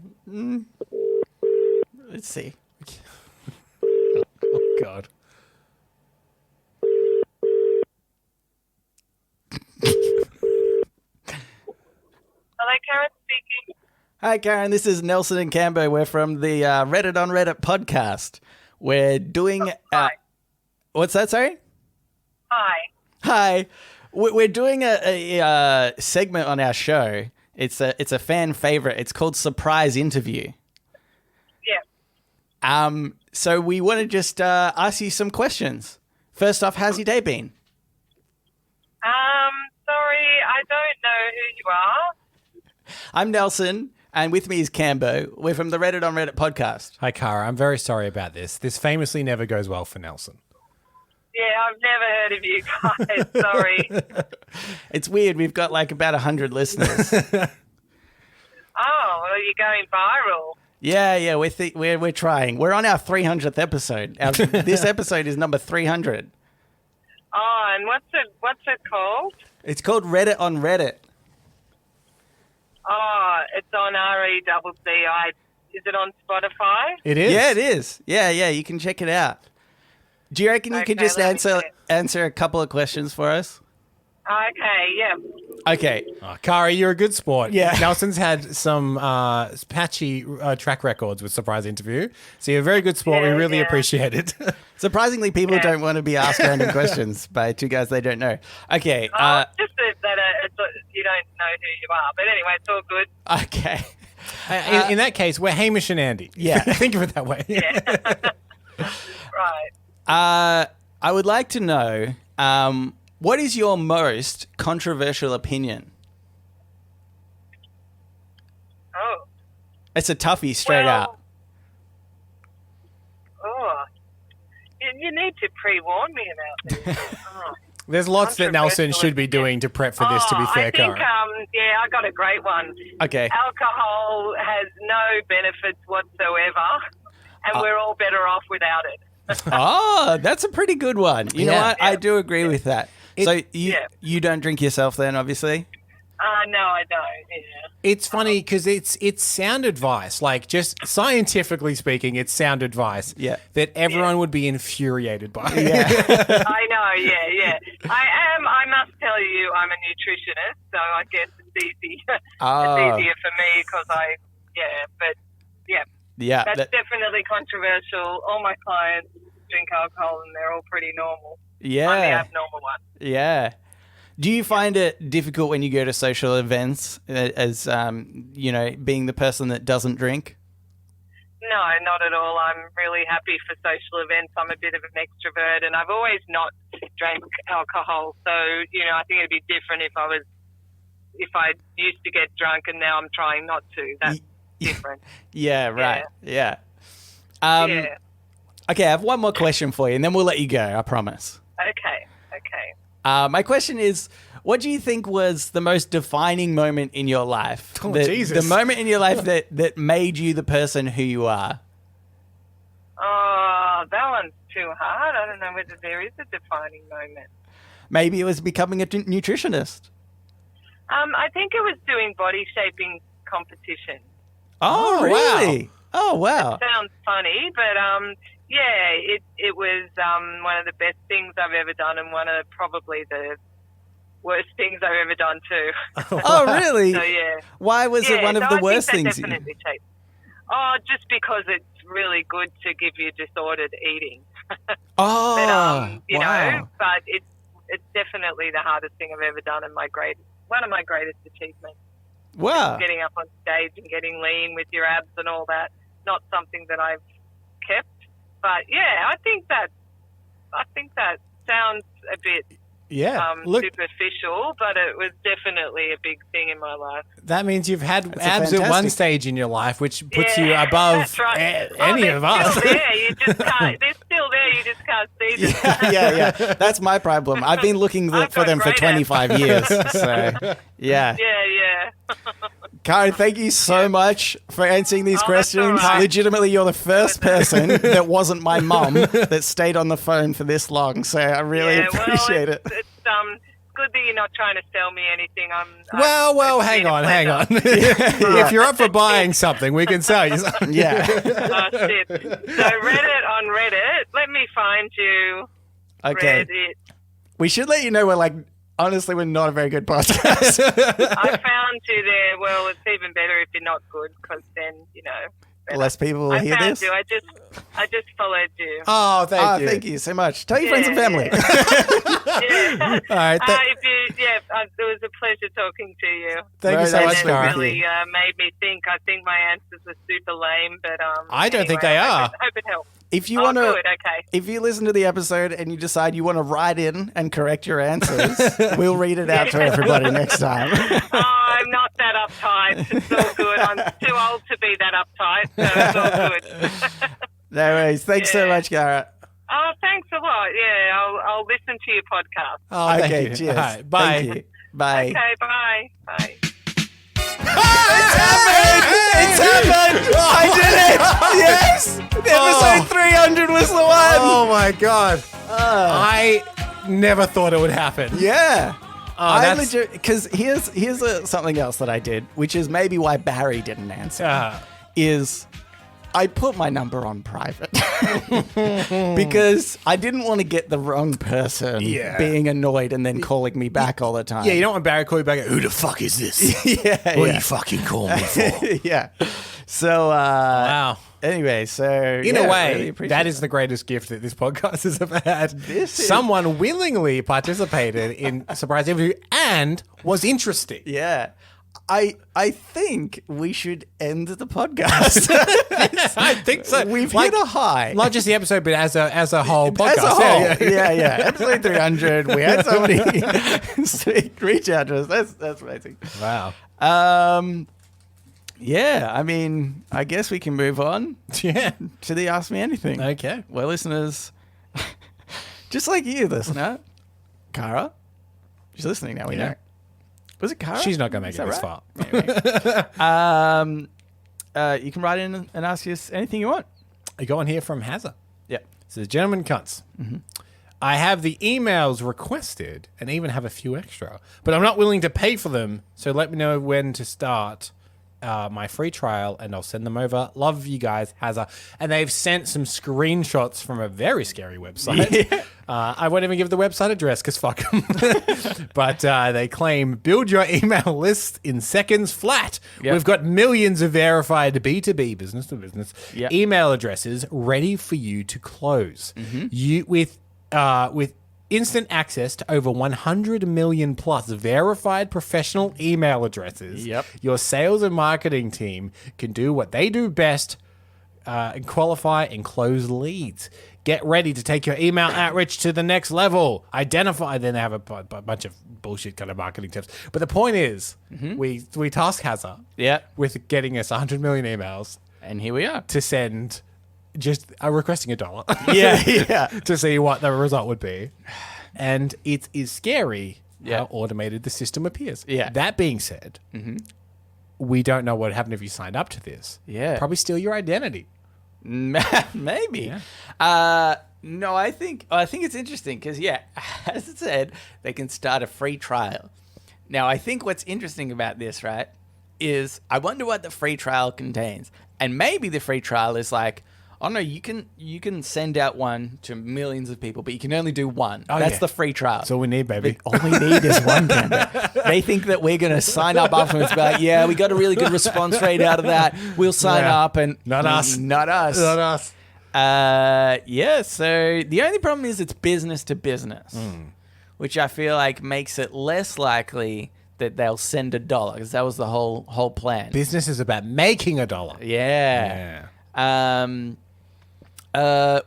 Let's see. Oh, God. Hello, Karen speaking. Hi, Karen. This is Nelson and Cambo. We're from the Reddit on Reddit podcast. We're doing... Hi. What's that, sorry? Hi. Hi. We're doing a segment on our show. It's a fan favorite. It's called Surprise Interview. Yeah. So we want to just ask you some questions. First off, how's your day been? Sorry, I don't know who you are. I'm Nelson, and with me is Cambo. We're from the Reddit on Reddit podcast. Hi, Cara. I'm very sorry about this. This famously never goes well for Nelson. Yeah, I've never heard of you guys. Sorry. It's weird. We've got like about 100 listeners. Oh, well, you're going viral. Yeah. We're trying. We're on our 300th episode. This episode is number 300. Oh, and what's it called? It's called Reddit on Reddit. Oh, it's on REDDI. Is it on Spotify? It is? Yeah, it is. Yeah. You can check it out. Do you reckon you could Okay, just let me answer a couple of questions for us? Okay, yeah. Okay. Oh, Cara, you're a good sport. Yeah. Nelson's had some patchy track records with Surprise Interview. So you're a very good sport. Yeah, we really yeah. appreciate it. Surprisingly, people Yeah. don't want to be asked random questions by two guys they don't know. Okay. It's just that you don't know who you are. But anyway, it's all good. Okay. In that case, we're Hamish and Andy. Yeah. Think of it that way. Yeah. Right. I would like to know, what is your most controversial opinion? Oh. It's a toughie straight out. Oh. You need to pre-warn me about this. Oh. There's lots that Nelson should be doing to prep for this, to be fair, I think, Cara. I got a great one. Okay. Alcohol has no benefits whatsoever, and we're all better off without it. Oh, that's a pretty good one. You know Yeah. what? I do agree with that. So Yeah. you don't drink yourself then, obviously? No, I don't. Yeah. It's funny because it's sound advice, like just scientifically speaking, it's sound advice. Yeah. That everyone would be infuriated by. Yeah. I know. Yeah. I must tell you, I'm a nutritionist, so I guess it's easy. Oh. It's easier for me because Yeah. That's definitely controversial. All my clients drink alcohol, and they're all pretty normal. Yeah. I'm the abnormal one. Yeah. Do you find it difficult when you go to social events as, being the person that doesn't drink? No, not at all. I'm really happy for social events. I'm a bit of an extrovert, and I've always not drank alcohol. So, I think it'd be different if I used to get drunk and now I'm trying not to. That's different. Yeah, right. Yeah. Okay, I have one more question for you, and then we'll let you go, I promise. Okay. My question is, what do you think was the most defining moment in your life? Jesus. The moment in your life that made you the person who you are? Oh, that one's too hard. I don't know whether there is a defining moment. Maybe it was becoming a nutritionist. I think it was doing body shaping competition. Oh, really? Wow. Oh, wow. Sounds funny, but it was one of the best things I've ever done, and one of probably the worst things I've ever done too. Oh, really? So yeah. Why was it one of the worst I think things? that definitely shaped. Oh, just because it's really good to give you disordered eating. Oh, But wow. but it's definitely the hardest thing I've ever done, and one of my greatest achievements. Wow. Getting up on stage and getting lean with your abs and all that. Not something that I've kept, but yeah, I think that sounds a bit superficial, but it was definitely a big thing in my life. That means you've had That's abs at one fantastic. stage in your life, which puts you above that's right. any of us. Still there. You just can't. They're still there. You just can't see them. Yeah. That's my problem. I've been looking I've for got them for great 25 years. So, yeah. Yeah. Karen, thank you so much for answering these Oh, that's questions. all right. Legitimately, you're the first person that wasn't my mum that stayed on the phone for this long. So I really appreciate it. It's good that you're not trying to sell me anything. Well, it's hang been a on. pleasure. If you're up for buying something, we can sell you something. Yeah. Oh, shit. So Reddit, let me find you. Okay. Reddit. We should let you know honestly, we're not a very good podcast. I found you there. Well, it's even better if you're not good, because then, better. Less people will I hear found this. you. I just followed you. Oh, thank you. Thank you so much. Tell your friends and family. Yeah. All right. It was a pleasure talking to you. Thank you so Very much, nice It Karen. really made me think. I think my answers were super lame, but I don't think anyway, they are. I hope it helped. If you Oh, want to, good. Okay. if you listen to the episode and you decide you want to write in and correct your answers, we'll read it out to everybody next time. Oh, I'm not that uptight. It's all good. I'm too old to be that uptight, so it's all good. No worries. Thanks so much, Cara. Oh, thanks a lot. Yeah, I'll listen to your podcast. Oh, thank Okay, you. cheers. All right, bye. Thank you. Bye. Okay, bye. Bye. It's happened! I did it! Yes! Episode 300 was the one! Oh my god! I never thought it would happen. Yeah. Oh, that's Because here's something else that I did, which is maybe why Barry didn't answer. Is I put my number on private because I didn't want to get the wrong person being annoyed and then calling me back all the time. yeah. You don't want Barry to call you back. Who the fuck is this? Yeah. What are you fucking calling me for? Yeah. So, Wow. anyway, so In a really way, appreciate that is the greatest gift that this podcast has ever had. This is- Someone willingly participated in Surprise Interview and was interesting. Yeah. I think we should end the podcast. I think so. We've hit a high. Not just the episode, but as a whole podcast. As a whole, Yeah. yeah. Episode 300. We had somebody reach out to us. That's amazing. Wow. Yeah, I mean, I guess we can move on Yeah. to the Ask Me Anything. Okay. Well, listeners, just like you, listener, Cara, she's listening now. We Yeah. know. Was it Cara? She's not going to make Is it that this right? far. You can write in and ask us anything you want. I got one here from Hazza. Yeah. So the gentleman cunts. I have the emails requested and even have a few extra, but I'm not willing to pay for them. So let me know when to start my free trial and I'll send them over. Love you guys, Hazza. And they've sent some screenshots from a very scary website. Yeah. I won't even give the website address because fuck them. But they claim build your email list in seconds flat. Yep. We've got millions of verified B2B, business to business, email addresses ready for you to close. You with instant access to over 100 million plus verified professional email addresses. Yep. Your sales and marketing team can do what they do best and qualify and close leads. Get ready to take your email outreach to the next level. Identify, then they have a bunch of bullshit kind of marketing tips. But the point is, we task Hazza with getting us 100 million emails. And here we are. To send... Just requesting $1. Yeah. To see what the result would be. And it is scary how automated the system appears. Yeah. That being said, we don't know what would happen if you signed up to this. Yeah. Probably steal your identity. Maybe. Yeah. No, I think it's interesting because, as it said, they can start a free trial. Now, I think what's interesting about this, right, is I wonder what the free trial contains. And maybe the free trial is like, oh no, you can send out one to millions of people, but you can only do one. Oh, That's the free trial. That's all we need, baby. All we need is one candidate. They think that we're going to sign up afterwards and be like, yeah, we got a really good response rate out of that. We'll sign up and... Not us. Not us. Not us. So the only problem is it's business to business, which I feel like makes it less likely that they'll send $1 because that was the whole plan. Business is about making $1. Yeah.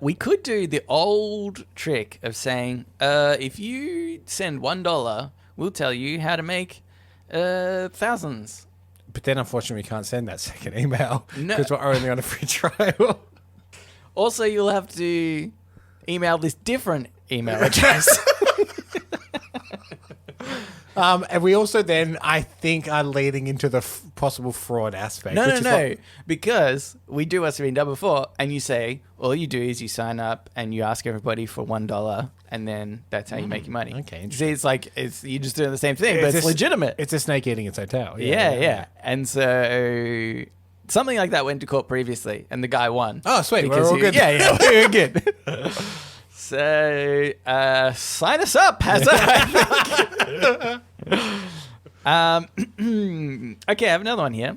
We could do the old trick of saying, if you send $1, we'll tell you how to make thousands. But then, unfortunately, we can't send that second email because we're only on a free trial. Also, you'll have to email this different email address. And we also then, I think, are leading into the possible fraud aspect. No. Because we do what's been done before, and you say, all you do is you sign up and you ask everybody for $1, and then that's how you make your money. Okay, see, it's like you're just doing the same thing, but it's legitimate. It's a snake eating its own tail. Yeah. And so something like that went to court previously, and the guy won. Oh, sweet. We're all good. Yeah, we're good. So, sign us up, Hazza. Okay, I have another one here.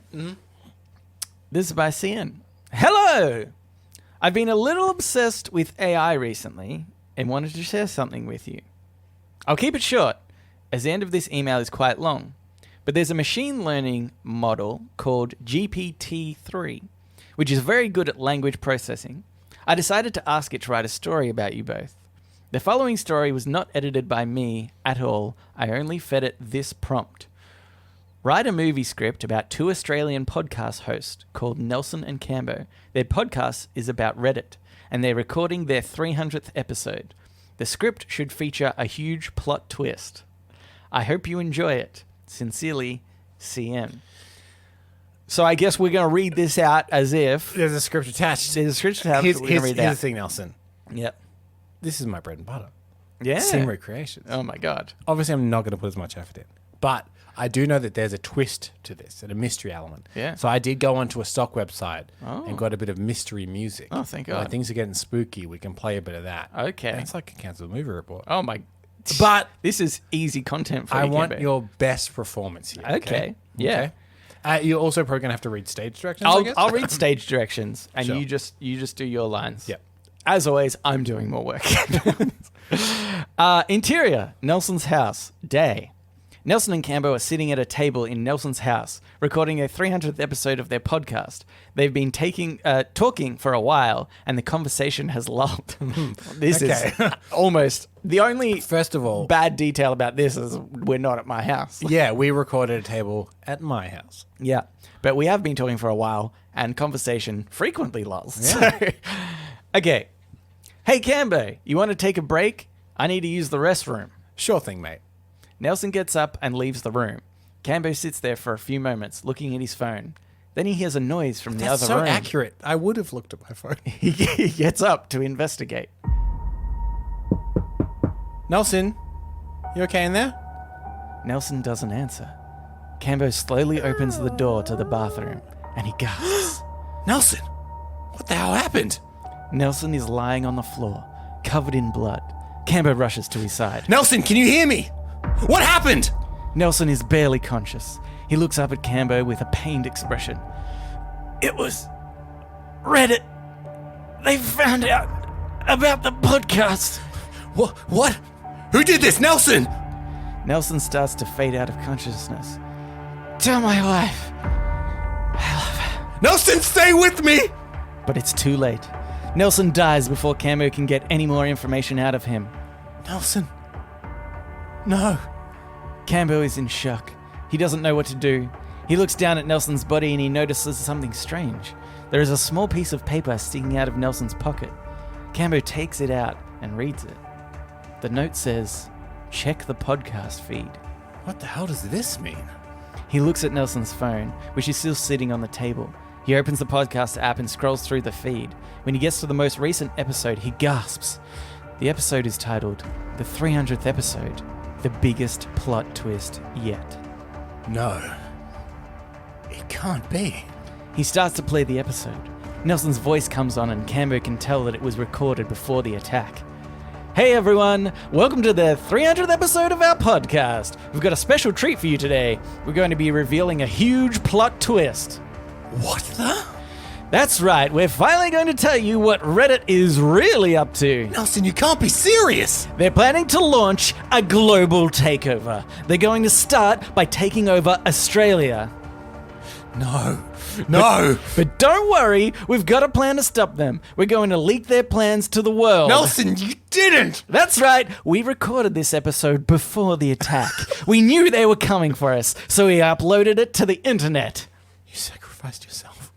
This is by CN. Hello! I've been a little obsessed with AI recently and wanted to share something with you. I'll keep it short, as the end of this email is quite long. But there's a machine learning model called GPT-3, which is very good at language processing. I decided to ask it to write a story about you both. The following story was not edited by me at all. I only fed it this prompt. Write a movie script about two Australian podcast hosts called Nelson and Cambo. Their podcast is about Reddit, and they're recording their 300th episode. The script should feature a huge plot twist. I hope you enjoy it. Sincerely, CM. So I guess we're going to read this out as if... There's a script attached. There's a script attached. Here's the thing, Nelson. Yep. This is my bread and butter. Yeah. Sim Recreations. Oh, my God. Obviously, I'm not going to put as much effort in. But I do know that there's a twist to this and a mystery element. Yeah. So I did go onto a stock website and got a bit of mystery music. Oh, thank God. When things are getting spooky, we can play a bit of that. Okay. And it's like a cancelled movie report. Oh, my... But this is easy content for you, I you, want Cambo. your best performance here. Okay. Yeah. Okay? You're also probably going to have to read stage directions, I guess? I'll read stage directions, and Sure. you just do your lines. Yep. As always, I'm doing more work. Interior, Nelson's house, day. Nelson and Cambo are sitting at a table in Nelson's house, recording their 300th episode of their podcast. They've been talking for a while, and the conversation has lulled. This is almost... The only First of all, bad detail about this is we're not at my house. yeah, we recorded a table at my house. Yeah, but we have been talking for a while, and conversation frequently lulls. Yeah. So, okay. Hey, Cambo, you want to take a break? I need to use the restroom. Sure thing, mate. Nelson gets up and leaves the room. Cambo sits there for a few moments, looking at his phone. Then he hears a noise from the That's other so room. accurate. I would have looked at my phone. He gets up to investigate. Nelson, you okay in there? Nelson doesn't answer. Cambo slowly opens the door to the bathroom, and he gasps. Nelson, what the hell happened? Nelson is lying on the floor, covered in blood. Cambo rushes to his side. Nelson, can you hear me? What happened? Nelson is barely conscious. He looks up at Cambo with a pained expression. It was Reddit. They found out about the podcast. What? Who did this, Nelson? Nelson starts to fade out of consciousness. Tell my wife. I love her. Nelson, stay with me! But it's too late. Nelson dies before Cambo can get any more information out of him. Nelson. No. Cambo is in shock. He doesn't know what to do. He looks down at Nelson's body and he notices something strange. There is a small piece of paper sticking out of Nelson's pocket. Cambo takes it out and reads it. The note says, check the podcast feed. What the hell does this mean? He looks at Nelson's phone, which is still sitting on the table. He opens the podcast app and scrolls through the feed. When he gets to the most recent episode, he gasps. The episode is titled, The 300th Episode, The Biggest Plot Twist Yet. No. It can't be. He starts to play the episode. Nelson's voice comes on and Cambo can tell that it was recorded before the attack. Hey everyone, welcome to the 300th episode of our podcast. We've got a special treat for you today. We're going to be revealing a huge plot twist. What the? That's right, we're finally going to tell you what Reddit is really up to. Nelson, you can't be serious! They're planning to launch a global takeover. They're going to start by taking over Australia. No. But don't worry, we've got a plan to stop them. We're going to leak their plans to the world. Nelson, you didn't! That's right, we recorded this episode before the attack. We knew they were coming for us, so we uploaded it to the internet. You sacrificed yourself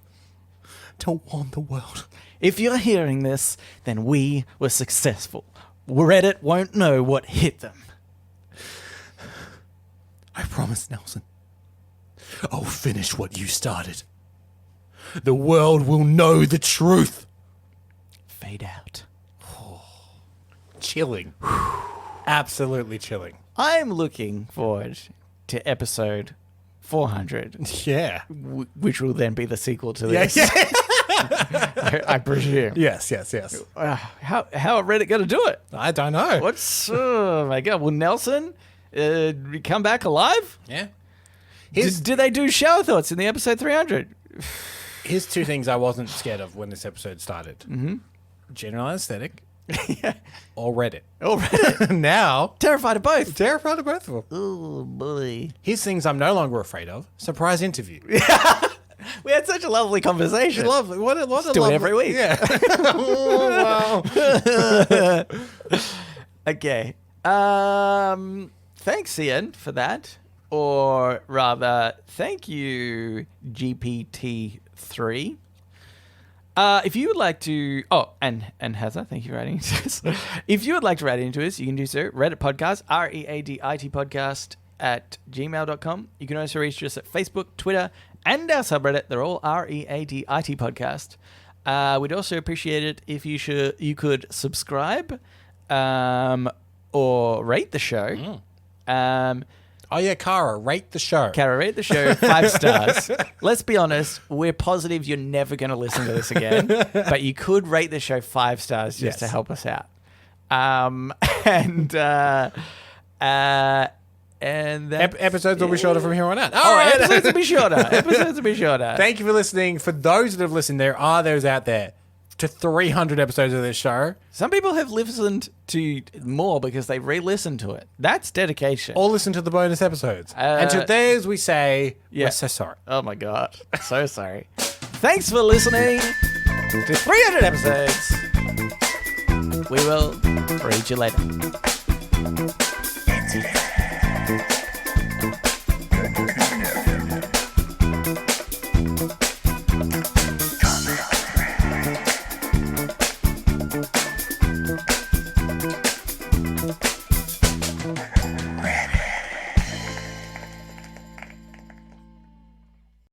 to warn the world. If you're hearing this, then we were successful. Reddit won't know what hit them. I promise, Nelson. I'll finish what you started. The world will know the truth. Fade out. Chilling. Absolutely chilling. I'm looking forward to episode 400. Yeah. Which will then be the sequel to this. Yeah. I presume. Yes. How are Reddit going to do it? I don't know. Oh my God. Will Nelson come back alive? Yeah. Did they do shower thoughts in the episode 300? Here's two things I wasn't scared of when this episode started. Mm-hmm. General anesthetic. Yeah. Or Reddit. Now. Terrified of both. Terrified of both of them. Oh, boy. Here's things I'm no longer afraid of. Surprise interview. We had such a lovely conversation. Lovely. What a Do lovely... it every week. Yeah. Oh, wow. Okay. Thanks, Ian, for that. Or rather, thank you, GPT-3. If you would like to... Oh, and Heather, thank you for writing into us. If you would like to write into us, you can do so. Reddit podcast, READIT podcast @gmail.com. You can also reach us at Facebook, Twitter, and our subreddit. They're all READIT podcast. We'd also appreciate it if you could subscribe or rate the show. Oh, yeah, Cara, rate the show. Cara, rate the show 5 stars. Let's be honest, we're positive you're never going to listen to this again, but you could rate the show 5 stars just to help us out. And episodes will be shorter from here on out. Episodes will be shorter. Thank you for listening. For those that have listened, there are those out there to 300 episodes of this show. Some people have listened to more because they re-listened to it. That's dedication. Or listen to the bonus episodes. And to theirs, we say, yeah. We're so sorry. Oh my God. So sorry. Thanks for listening to 300 episodes. We will read you later.